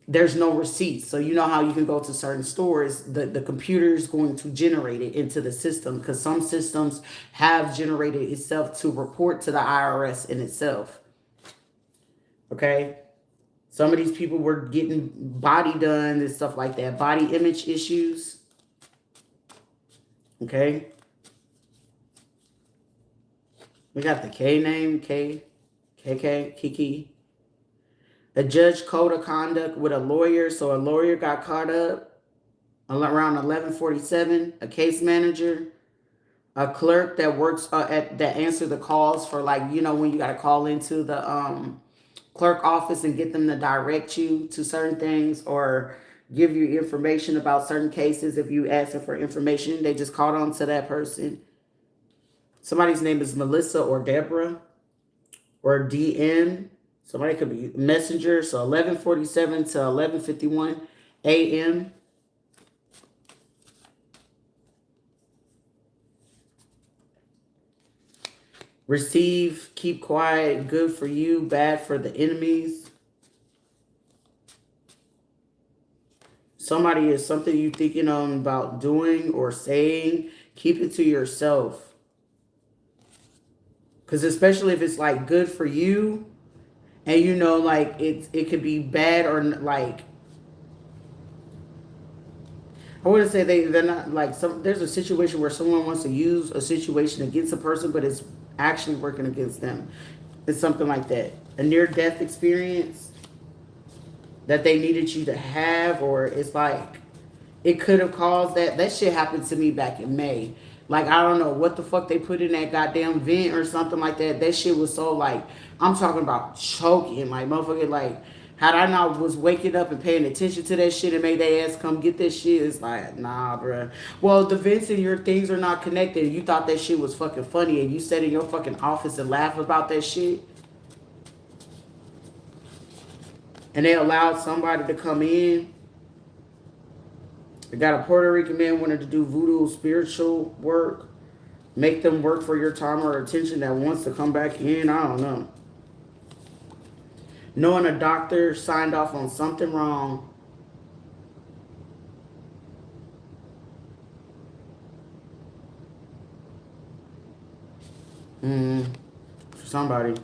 there's no receipts. So you know how you can go to certain stores, the computer is going to generate it into the system because some systems have generated itself to report to the IRS in itself. Okay? Some of these people were getting body done and stuff like that. Body image issues. Okay? We got the K name, KK, Kiki. A judge code of conduct with a lawyer. So a lawyer got caught up around 11:47. A case manager. A clerk that works that answer the calls for like, you know, when you got to call into the clerk office and get them to direct you to certain things or give you information about certain cases. If you asking for information, they just called on to that person. Somebody's name is Melissa or Deborah or DM. Somebody could be messenger. So 11:47 to 11:51 a.m. Receive, keep quiet, good for you, bad for the enemies. Somebody is something you thinking on about doing or saying, keep it to yourself. Because especially if it's like good for you and you know like it could be bad or like I wouldn't say they're not like there's a situation where someone wants to use a situation against a person but it's actually working against them. It's something like that. A near-death experience that they needed you to have, or it's like it could have caused that. That shit happened to me back in May. Like, I don't know what the fuck they put in that goddamn vent or something like that. That shit was so like, I'm talking about choking. Like, motherfucker, like, had I not was waking up and paying attention to that shit and made their ass come get this shit, it's like, nah, bruh. Well, the vents and your things are not connected. You thought that shit was fucking funny and you sat in your fucking office and laughed about that shit. And they allowed somebody to come in. They got a Puerto Rican man wanted to do voodoo spiritual work. Make them work for your time or attention that wants to come back in. I don't know. Knowing a doctor signed off on something wrong. For somebody.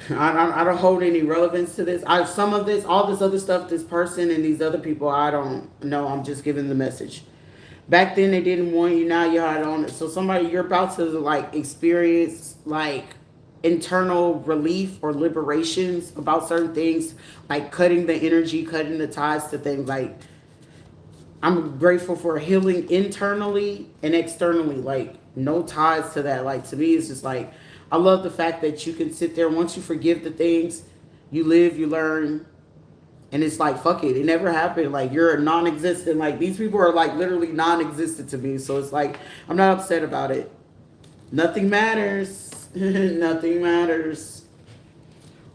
I don't hold any relevance to this. Some of this, all this other stuff, this person and these other people, I don't know. I'm just giving the message. Back then they didn't want you. Now you had on it. So somebody, you're about to like experience like internal relief or liberations about certain things, like cutting the energy, cutting the ties to things. Like, I'm grateful for healing internally and externally. Like, no ties to that. Like, to me, it's just like, I love the fact that you can sit there once you forgive the things, you live, you learn, and it's like, fuck it, it never happened. Like, you're non-existent. Like, these people are like literally non-existent to me. So it's like, I'm not upset about it. Nothing matters. Nothing matters.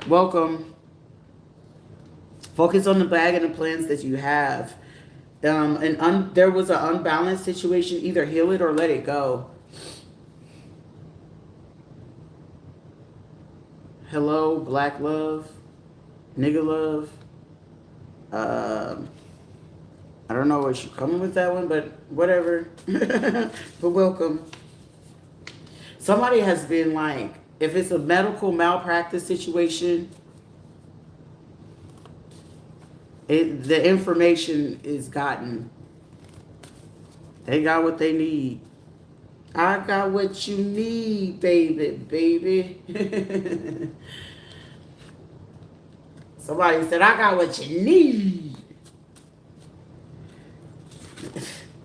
Welcome. Focus on the bag and the plans that you have. There was an unbalanced situation. Either heal it or let it go. Hello, black love, nigga love. Um, I don't know what you're coming with that one, but whatever. But welcome. Somebody has been like, if it's a medical malpractice situation, the information is gotten. They got what they need. I got what you need, baby, baby. Somebody said, I got what you need.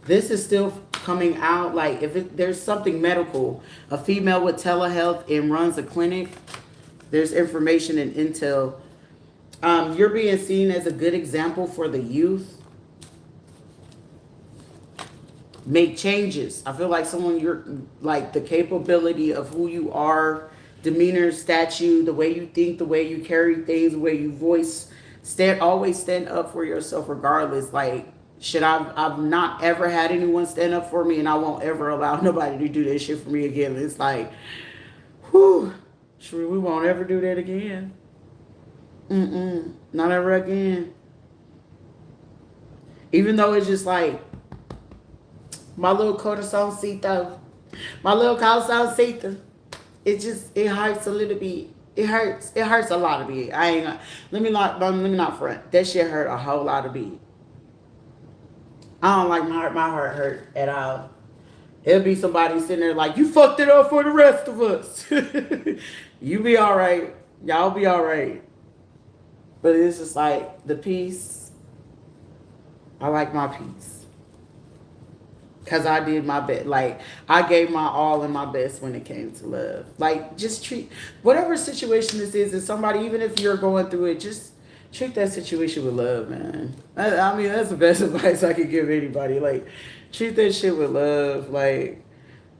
This is still coming out. Like, if there's something medical, a female with telehealth and runs a clinic, there's information and intel. You're being seen as a good example for the youth. Make changes. I feel like someone, you're like the capability of who you are, demeanor, statue, the way you think, the way you carry things, the way you voice, always stand up for yourself regardless. Like, I've not ever had anyone stand up for me, and I won't ever allow nobody to do that shit for me again. It's like, whew, sure, we won't ever do that again. Not ever again. Even though it's just like, my little corazoncito, my little corazoncito, it hurts a little bit. It hurts a lot of bit. I ain't gonna, let me not front. That shit hurt a whole lot of bit. I don't like my heart hurt at all. It'll be somebody sitting there like, you fucked it up for the rest of us. You be all right. Y'all be all right. But it's just like the peace. I like my peace. Because I did my best. Like, I gave my all and my best when it came to love. Like, just treat whatever situation this is, somebody, even if you're going through it, just treat that situation with love, man. I mean, that's the best advice I could give anybody. Like, treat that shit with love. Like,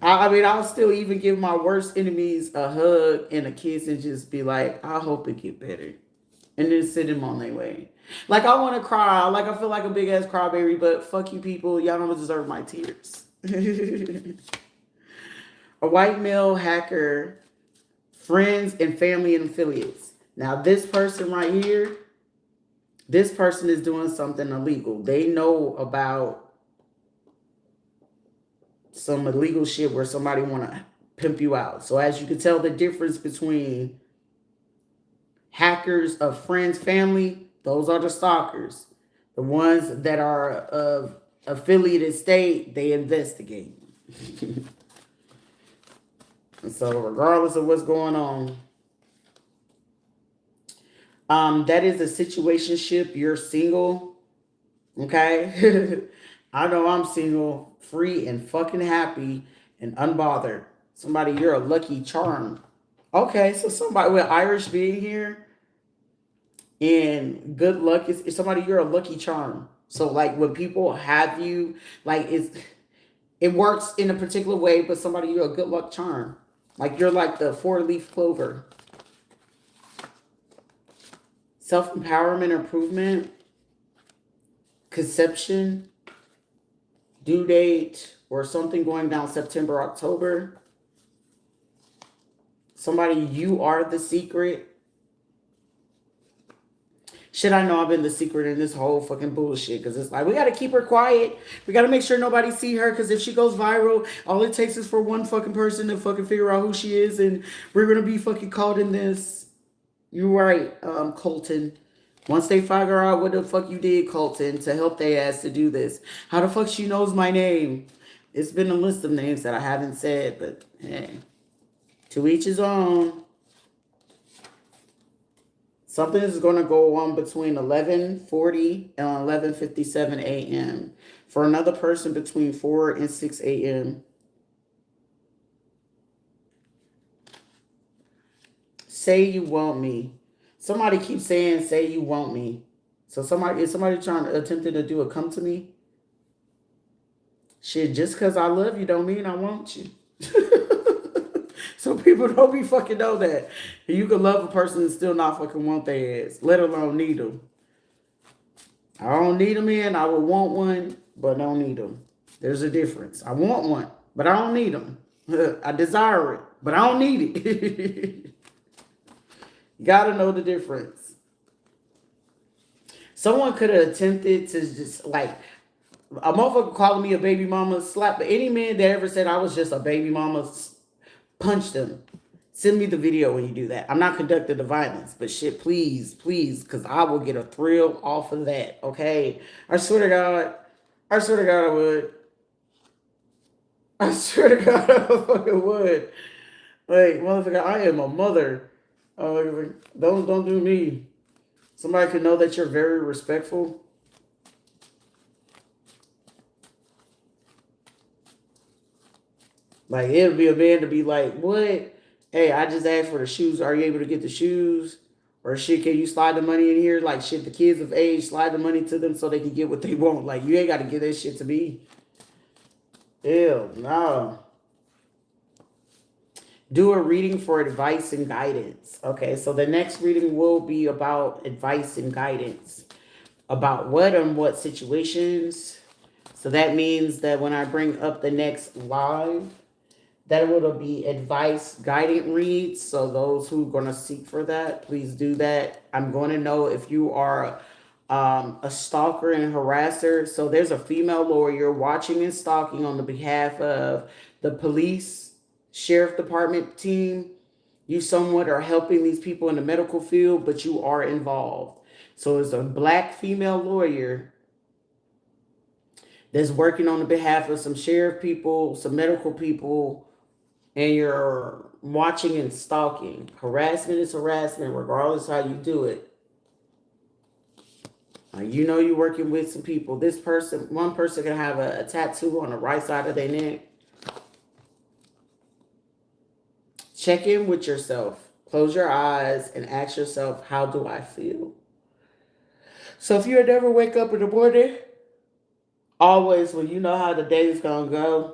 I mean, I'll still even give my worst enemies a hug and a kiss and just be like, I hope it get better. And then send them on their way. Like, I want to cry. Like, I feel like a big ass crybaby, but fuck you people. Y'all don't deserve my tears. A white male hacker, friends and family and affiliates. Now, this person right here, this person is doing something illegal. They know about some illegal shit where somebody want to pimp you out. So as you can tell, the difference between hackers of friends, family, those are the stalkers. The ones that are of affiliated state, they investigate. And so regardless of what's going on, that is a situationship. You're single. Okay. I know I'm single, free and fucking happy and unbothered. Somebody, you're a lucky charm. Okay, so somebody with Irish being here and good luck is somebody, you're a lucky charm. So like when people have you, like it works in a particular way, but somebody, you're a good luck charm. Like you're like the 4-leaf clover. Self-empowerment, improvement, conception, due date, or something going down September, October. Somebody, you are the secret. Shit, I know I've been the secret in this whole fucking bullshit. Because it's like, we got to keep her quiet. We got to make sure nobody see her. Because if she goes viral, all it takes is for one fucking person to fucking figure out who she is. And we're going to be fucking caught in this. You're right, Colton. Once they figure out what the fuck you did, Colton, to help their ass to do this. How the fuck she knows my name? It's been a list of names that I haven't said. But, hey, to each his own. Something is going to go on between 11:40 and 11:57 a.m. For another person between 4 and 6 a.m. Say you want me. Somebody keeps saying, say you want me. So is somebody attempting to do a come to me? Shit, just because I love you don't mean I want you. So people don't be fucking know that. You can love a person and still not fucking want their ass, let alone need them. I don't need them in. I would want one, but I don't need them. There's a difference. I want one, but I don't need them. I desire it, but I don't need it. You gotta know the difference. Someone could have attempted to just like a motherfucker calling me a baby mama, slap any man that ever said I was just a baby mama, punch them. Send me the video when you do that. I'm not conducting the violence, but shit, please, please, because I will get a thrill off of that. Okay, I swear to God, I swear to God, I would. I swear to God, I fucking would. Like, motherfucker, I am a mother. Don't do me. Somebody can know that you're very respectful. Like, it would be a man to be like, what? Hey, I just asked for the shoes. Are you able to get the shoes? Or shit, can you slide the money in here? Like, shit, the kids of age, slide the money to them so they can get what they want. Like, you ain't got to give that shit to me. Ew, no. Do a reading for advice and guidance. Okay, so the next reading will be about advice and guidance. About what and what situations. So that means that when I bring up the next live, that will be advice guiding reads. So those who are going to seek for that, please do that. I'm going to know if you are a stalker and harasser. So there's a female lawyer watching and stalking on the behalf of the police, sheriff department team. You somewhat are helping these people in the medical field, but you are involved. So it's a black female lawyer that's working on the behalf of some sheriff people, some medical people, and you're watching and stalking. Harassment is harassment, regardless how you do it. You know you're working with some people. This person, one person can have a tattoo on the right side of their neck. Check in with yourself. Close your eyes and ask yourself, how do I feel? So if you never wake up in the morning, always when you know how the day is going to go,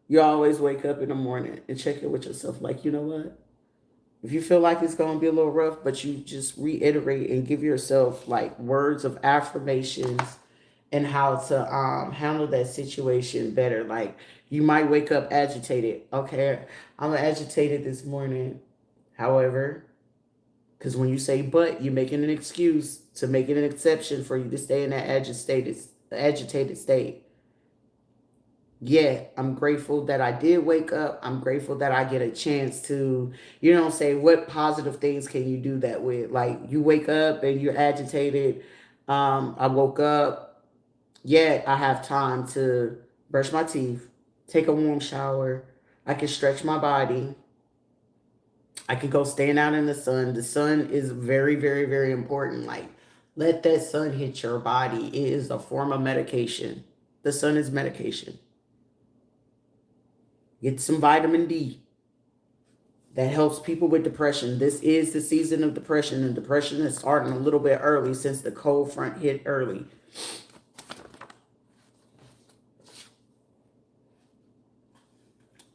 you always wake up in the morning and check in with yourself. Like, you know what? If you feel like it's going to be a little rough, but you just reiterate and give yourself like words of affirmations and how to handle that situation better. Like, you might wake up agitated. Okay, I'm agitated this morning. However, because when you say but, you're making an excuse to make it an exception for you to stay in that agitated state. Yeah, I'm grateful that I did wake up. I'm grateful that I get a chance to, say what positive things can you do that with? Like, you wake up and you're agitated. I woke up. Yeah, I have time to brush my teeth, take a warm shower. I can stretch my body. I can go stand out in the sun. The sun is very, very, very important. Like, let that sun hit your body. It is a form of medication. The sun is medication. Get some vitamin D. That helps people with depression. This is the season of depression, and depression is starting a little bit early since the cold front hit early.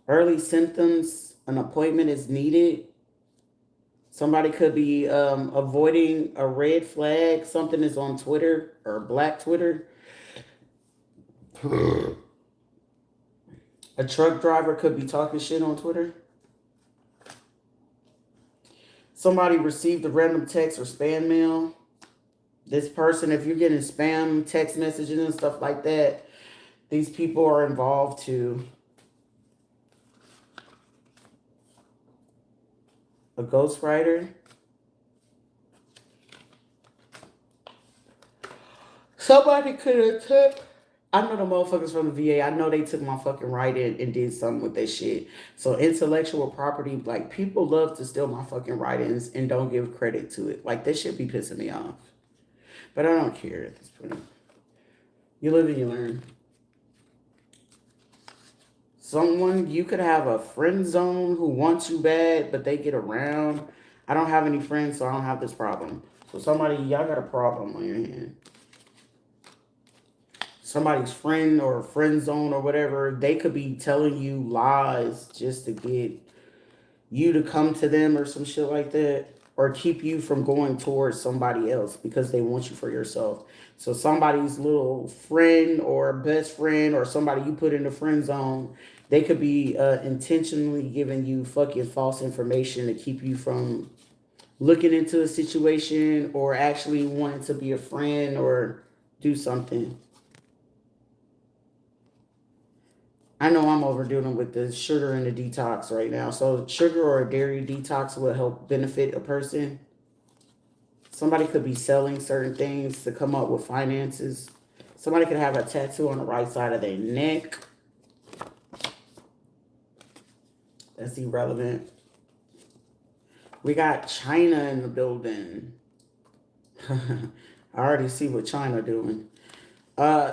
Early symptoms, an appointment is needed. Somebody could be avoiding a red flag. Something is on Twitter or Black Twitter. A truck driver could be talking shit on Twitter. Somebody received a random text or spam mail. This person, if you're getting spam text messages and stuff like that, these people are involved too. A ghostwriter. Somebody could have took. I know the motherfuckers from the VA. I know they took my fucking writing and did something with that shit. So intellectual property, like, people love to steal my fucking writings and don't give credit to it. Like, that shit be pissing me off. But I don't care at this point. You live and you learn. Someone, you could have a friend zone who wants you bad, but they get around. I don't have any friends, so I don't have this problem. So somebody, y'all got a problem on your hand. Somebody's friend or friend zone or whatever, they could be telling you lies just to get you to come to them or some shit like that, or keep you from going towards somebody else because they want you for yourself. So somebody's little friend or best friend or somebody you put in the friend zone, they could be intentionally giving you fucking false information to keep you from looking into a situation or actually wanting to be a friend or do something. I know I'm overdoing with the sugar and the detox right now. So sugar or dairy detox will help benefit a person. Somebody could be selling certain things to come up with finances. Somebody could have a tattoo on the right side of their neck. That's irrelevant. We got China in the building. I already see what China doing.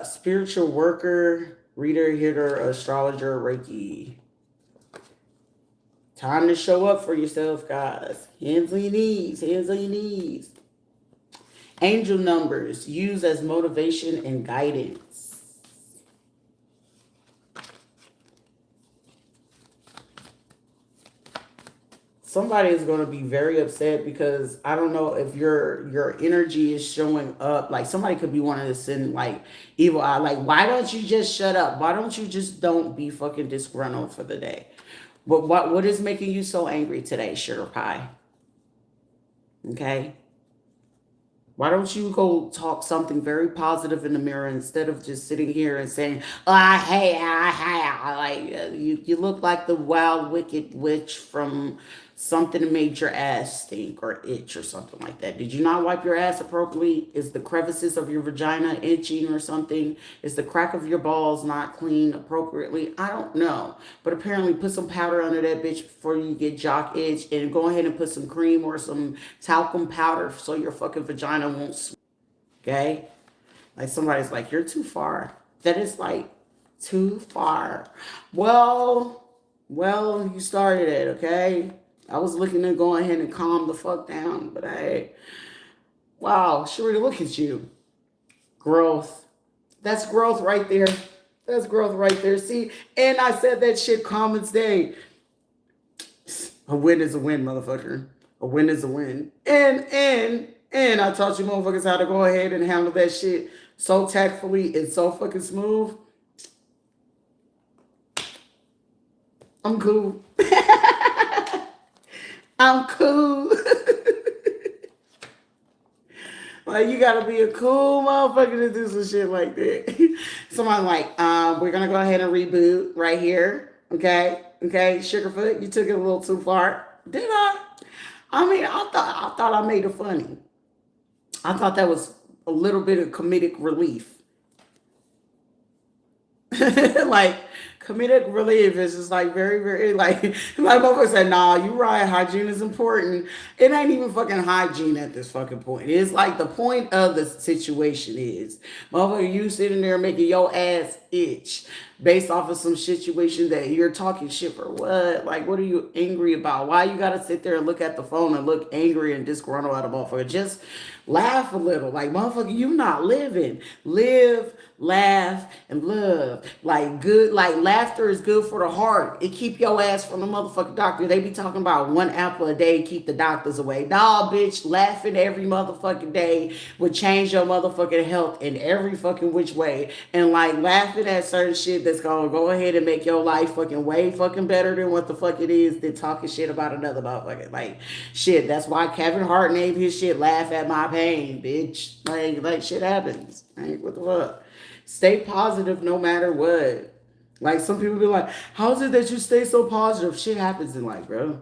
Spiritual worker, reader, hitter, astrologer, Reiki. Time to show up for yourself, guys. Hands on your knees. Hands on your knees. Angel numbers used as motivation and guidance. Somebody is going to be very upset because I don't know if your energy is showing up. Like somebody could be wanting to send like evil eye. Like, why don't you just shut up? Why don't you just don't be fucking disgruntled for the day? But what is making you so angry today, sugar pie? Okay. Why don't you go talk something very positive in the mirror instead of just sitting here and saying, oh, I hate, like you look like the wild wicked witch from something that made your ass stink or itch or something like that. Did you not wipe your ass appropriately? Is the crevices of your vagina itching or something? Is the crack of your balls not clean appropriately? I don't know. But apparently put some powder under that bitch before you get jock itch and go ahead and put some cream or some talcum powder so your fucking vagina won't swell. Okay? Like somebody's like, you're too far. That is like too far. Well, you started it, okay? I was looking to go ahead and calm the fuck down, but wow, Sherita, look at you. Growth. That's growth right there. That's growth right there. See, and I said that shit calm as day. A win is a win, motherfucker. A win is a win. And I taught you motherfuckers how to go ahead and handle that shit so tactfully and so fucking smooth. I'm cool. I'm cool. Like, you gotta be a cool motherfucker to do some shit like that. Somebody like, we're gonna go ahead and reboot right here. Okay? Okay, Sugarfoot, you took it a little too far. Did I? I mean, I thought I made it funny. I thought that was a little bit of comedic relief. Like comedic relief is just like very, very like motherfucker said, nah, you right, hygiene is important. It ain't even fucking hygiene at this fucking point. It's like the point of the situation is motherfucker, you sitting there making your ass itch based off of some situation that you're talking shit for what? Like, what are you angry about? Why you gotta sit there and look at the phone and look angry and disgruntled at a motherfucker? Just laugh a little. Like, motherfucker, you not living. Live, laugh, and love. Like, good, like, laughter is good for the heart. It keep your ass from the motherfucking doctor. They be talking about 1 apple a day keep the doctors away. Nah, bitch, laughing every motherfucking day would change your motherfucking health in every fucking which way. And, like, laughing at certain shit that's gonna go ahead and make your life fucking way fucking better than what the fuck it is than talking shit about another motherfucker. Like, shit, that's why Kevin Hart named his shit Laugh at My Pain, bitch. Like shit happens. Like, what the fuck? Stay positive no matter what. Like, some people be like, how is it that you stay so positive? Shit happens in life, bro.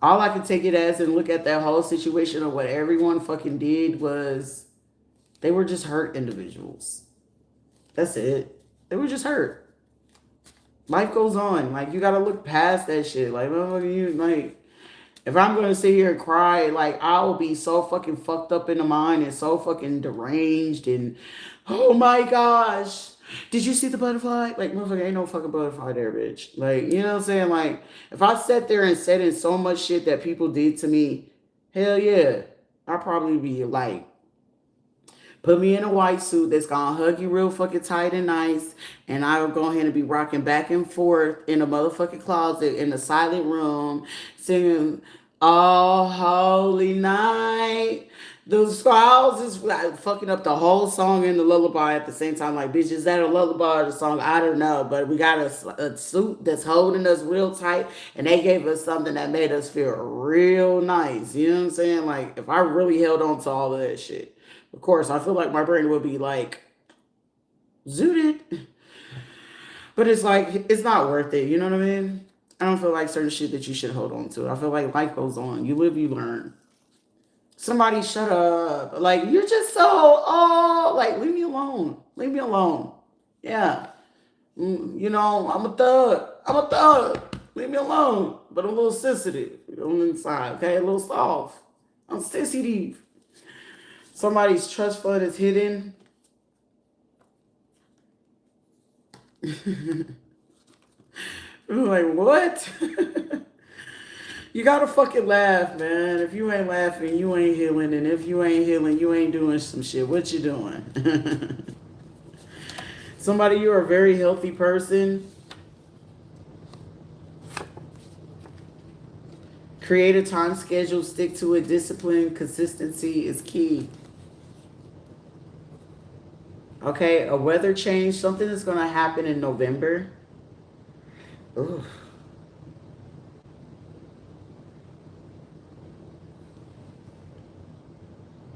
All I can take it as and look at that whole situation of what everyone fucking did was they were just hurt individuals. That's it. They were just hurt. Life goes on. Like, you gotta look past that shit. Like, motherfucker, you like, if I'm gonna sit here and cry, like, I'll be so fucking fucked up in the mind and so fucking deranged and oh my gosh. Did you see the butterfly? Like, motherfucker, ain't no fucking butterfly there, bitch. Like, you know what I'm saying? Like, if I sat there and said in so much shit that people did to me, hell yeah, I'd probably be like, put me in a white suit that's gonna hug you real fucking tight and nice, and I'll go ahead and be rocking back and forth in a motherfucking closet in a silent room, singing "Oh Holy Night." The squalls is like fucking up the whole song and the lullaby at the same time. Like, bitch, is that a lullaby or the song? I don't know. But we got a suit that's holding us real tight, and they gave us something that made us feel real nice. You know what I'm saying? Like, if I really held on to all of that shit, of course, I feel like my brain would be like, zooted. But it's like, it's not worth it. You know what I mean? I don't feel like certain shit that you should hold on to. I feel like life goes on. You live, you learn. Somebody shut up. Like, you're just so, oh, like, leave me alone. Leave me alone. Yeah. You know, I'm a thug. I'm a thug. Leave me alone. But I'm a little sensitive on the inside, okay? A little soft. I'm sensitive. Somebody's trust fund is hidden. Like, what? You gotta fucking laugh, man. If you ain't laughing, you ain't healing. And if you ain't healing, you ain't doing some shit. What you doing? Somebody, you're a very healthy person. Create a time schedule, stick to it. Discipline, consistency is key. Okay, a weather change, something that's gonna happen in November. Ooh.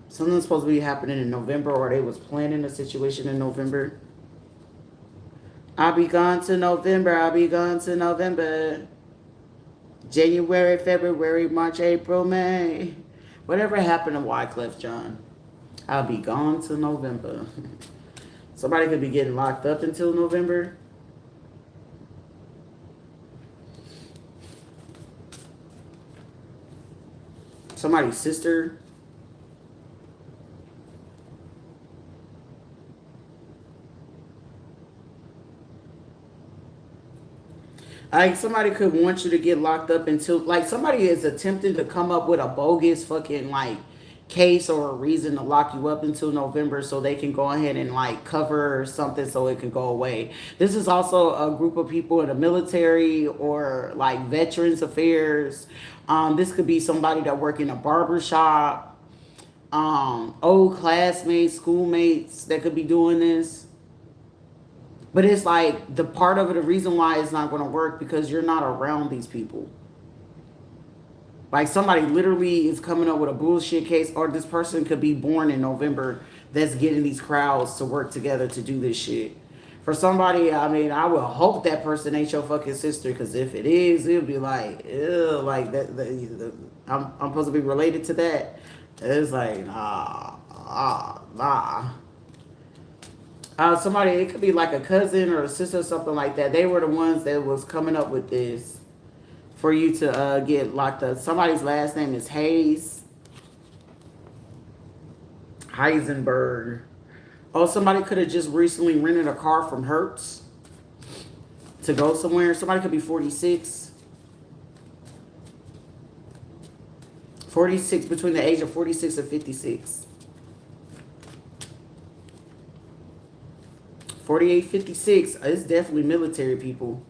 Something's supposed to be happening in November, or they was planning a situation in November. I'll be gone to November. I'll be gone to November. January, February, March, April, May. Whatever happened to Wyclef John? I'll be gone to November. Somebody could be getting locked up until November. Somebody's sister. Like, somebody could want you to get locked up until, like, somebody is attempting to come up with a bogus fucking, like, case or a reason to lock you up until November so they can go ahead and, like, cover something so it can go away. This is also a group of people in the military or, like, veterans affairs. This could be somebody that work in a barber shop. Old classmates, schoolmates that could be doing this. But it's like the part of it, the reason why it's not going to work because you're not around these people. Like, somebody literally is coming up with a bullshit case, or this person could be born in November that's getting these crowds to work together to do this shit. For somebody, I mean, I would hope that person ain't your fucking sister, because if it is, it'll be like, ew, like that. I'm supposed to be related to that. It's like, nah. Somebody, it could be like a cousin or a sister or something like that. They were the ones that was coming up with this for you to get locked up. Somebody's last name is Heisenberg. Oh, somebody could have just recently rented a car from Hertz to go somewhere. Somebody could be 46. 46, between the age of 46 and 56. 48, 56, it's definitely military people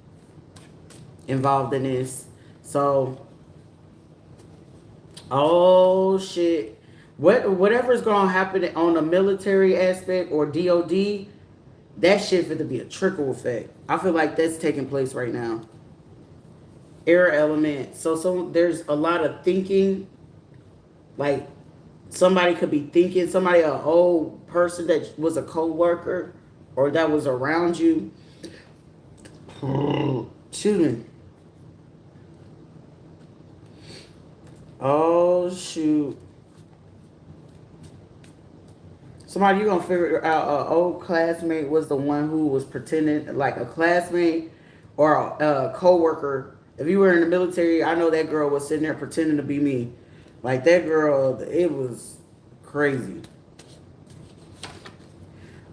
involved in this. So, oh shit. Whatever's going to happen on the military aspect or DOD, that shit for to be a trickle effect. I feel like that's taking place right now. Air element. So there's a lot of thinking. Like, somebody could be thinking, somebody, an old person that was a co-worker or that was around you. Excuse me. Oh, shoot. Somebody, you're going to figure out an old classmate was the one who was pretending, like a classmate or a co-worker. If you were in the military, I know that girl was sitting there pretending to be me. Like, that girl, it was crazy.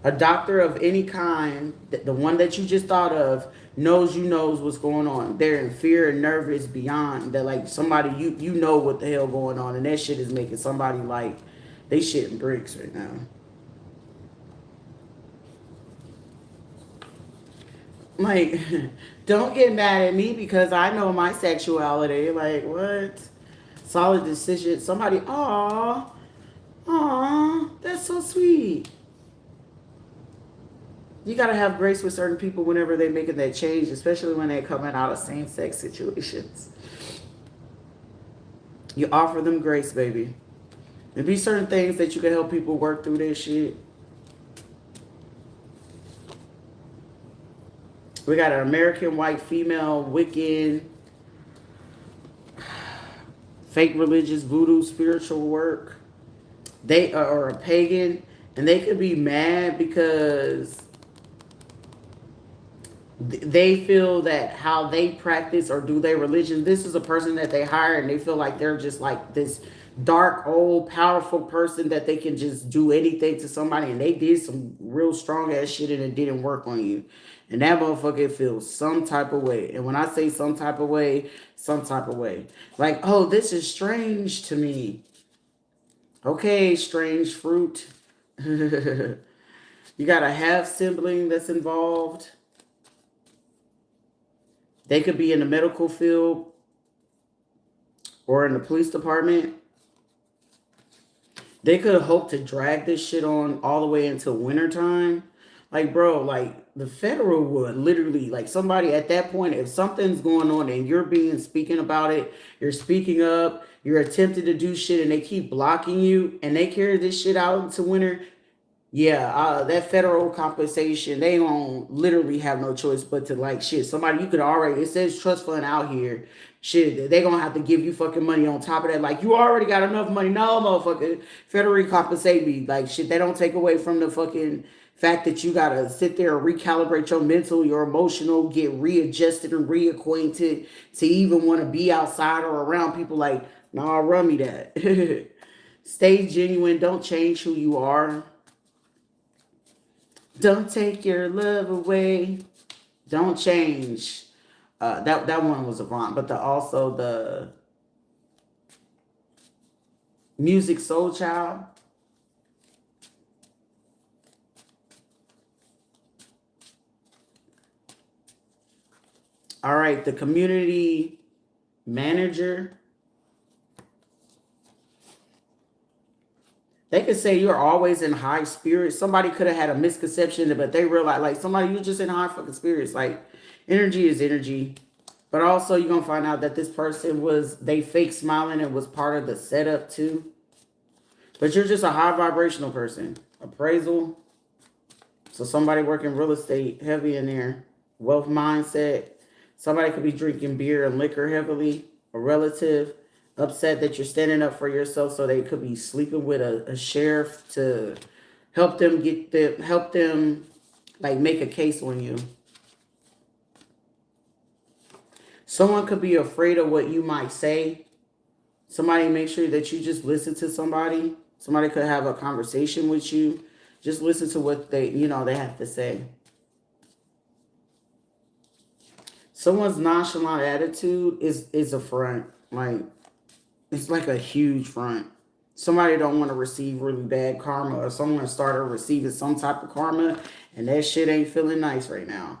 A doctor of any kind, the one that you just thought of, knows what's going on. They're in fear and nervous beyond that. Like, somebody, you know what the hell going on, and that shit is making somebody like they shitting bricks right now. Like, don't get mad at me because I know my sexuality. Like, what? Solid decision. Somebody, aw. Aw, that's so sweet. You gotta have grace with certain people whenever they're making that change, especially when they're coming out of same-sex situations. You offer them grace, baby. There be certain things that you can help people work through this shit. We got an American white female Wiccan, fake religious voodoo spiritual work. They are a pagan, and they could be mad because they feel that how they practice or do their religion, this is a person that they hire and they feel like they're just like this dark, old, powerful person that they can just do anything to somebody, and they did some real strong ass shit and it didn't work on you. And that motherfucker feels some type of way. And when I say some type of way, some type of way. Like, oh, this is strange to me. Okay, strange fruit. You got a half sibling that's involved. They could be in the medical field or in the police department. They could hope to drag this shit on all the way until wintertime. Like, bro, like the federal would literally, like somebody at that point, if something's going on and you're speaking about it, you're speaking up, you're attempting to do shit and they keep blocking you and they carry this shit out into winter, yeah, that federal compensation, they don't literally have no choice but to like shit. Somebody you could already, it says trust fund out here. Shit, they gonna have to give you fucking money on top of that. Like you already got enough money. No, motherfucker, federally compensate me. Like shit, they don't take away from the fucking fact that you gotta sit there and recalibrate your mental, your emotional, get readjusted and reacquainted to even want to be outside or around people. Like, nah, run me that. Stay genuine. Don't change who you are. Don't take your love away. Don't change. That one was Avant, but also the Music Soul Child. All right, the community manager. They could say you're always in high spirits. Somebody could have had a misconception, but they realize like somebody, you're just in high fucking spirits. Like energy is energy. But also you're gonna find out that this person they fake smiling and was part of the setup too. But you're just a high vibrational person. Appraisal. So somebody working real estate heavy in there. Wealth mindset. Somebody could be drinking beer and liquor heavily. A relative. Upset that you're standing up for yourself, so they could be sleeping with a sheriff to help them like make a case on you. Someone could be afraid of what you might say. Somebody make sure that you just listen to somebody. Somebody could have a conversation with you. Just listen to what they have to say. Someone's nonchalant attitude is a front. Like, it's like a huge front. Somebody don't want to receive really bad karma, or someone started receiving some type of karma and that shit ain't feeling nice right now.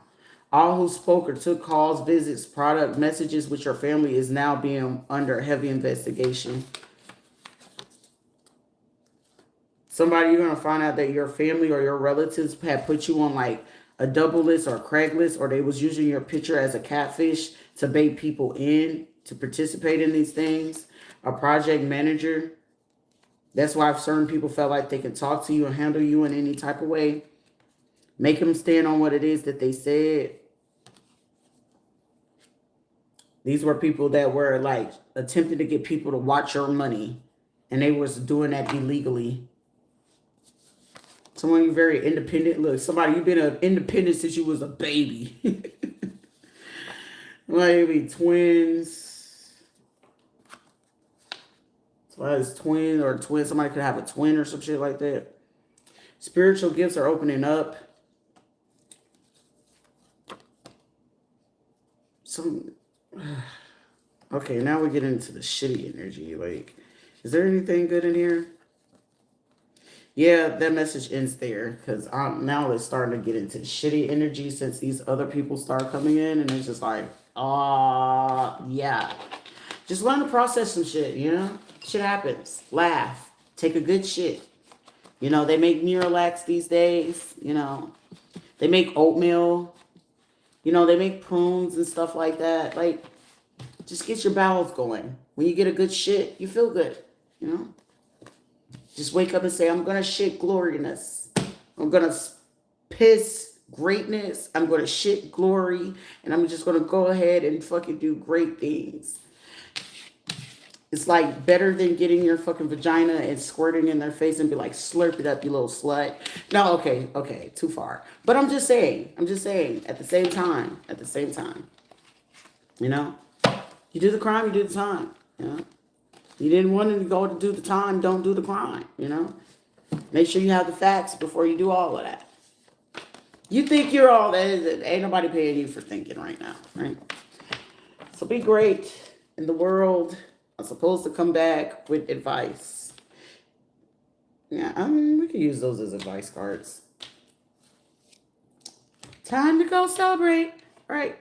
All who spoke or took calls, visits, product messages with your family is now being under heavy investigation. Somebody, you're going to find out that your family or your relatives have put you on like a double list or Craigslist, or they was using your picture as a catfish to bait people in to participate in these things. A project manager. That's why certain people felt like they can talk to you and handle you in any type of way. Make them stand on what it is that they said. These were people that were like attempting to get people to watch your money, and they was doing that illegally. Someone, you're very independent. Look, somebody, you've been independent since you was a baby. Maybe twins. Somebody has twin or twin. Somebody could have a twin or some shit like that. Spiritual gifts are opening up. Okay, now we get into the shitty energy. Like, is there anything good in here? Yeah, that message ends there because now it's starting to get into shitty energy since these other people start coming in, and it's just like, yeah. Just learn to process some shit, Shit happens. Laugh. Take a good shit. You know, they make Miralax these days. You know, they make oatmeal. You know, they make prunes and stuff like that. Like, just get your bowels going. When you get a good shit, you feel good. You know, just wake up and say, I'm going to shit gloriousness. I'm going to piss greatness. I'm going to shit glory. And I'm just going to go ahead and fucking do great things. It's like better than getting your fucking vagina and squirting in their face and be like, slurp it up, you little slut. No, okay, too far. But I'm just saying, at the same time, you know, you do the crime, you do the time, you know. You didn't want to go to do the time, don't do the crime, you know. Make sure you have the facts before you do all of that. You think you're all that, ain't nobody paying you for thinking right now, right? So be great in the world. I'm supposed to come back with advice. Yeah, I mean, we could use those as advice cards. Time to go celebrate. Right.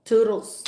Toodles.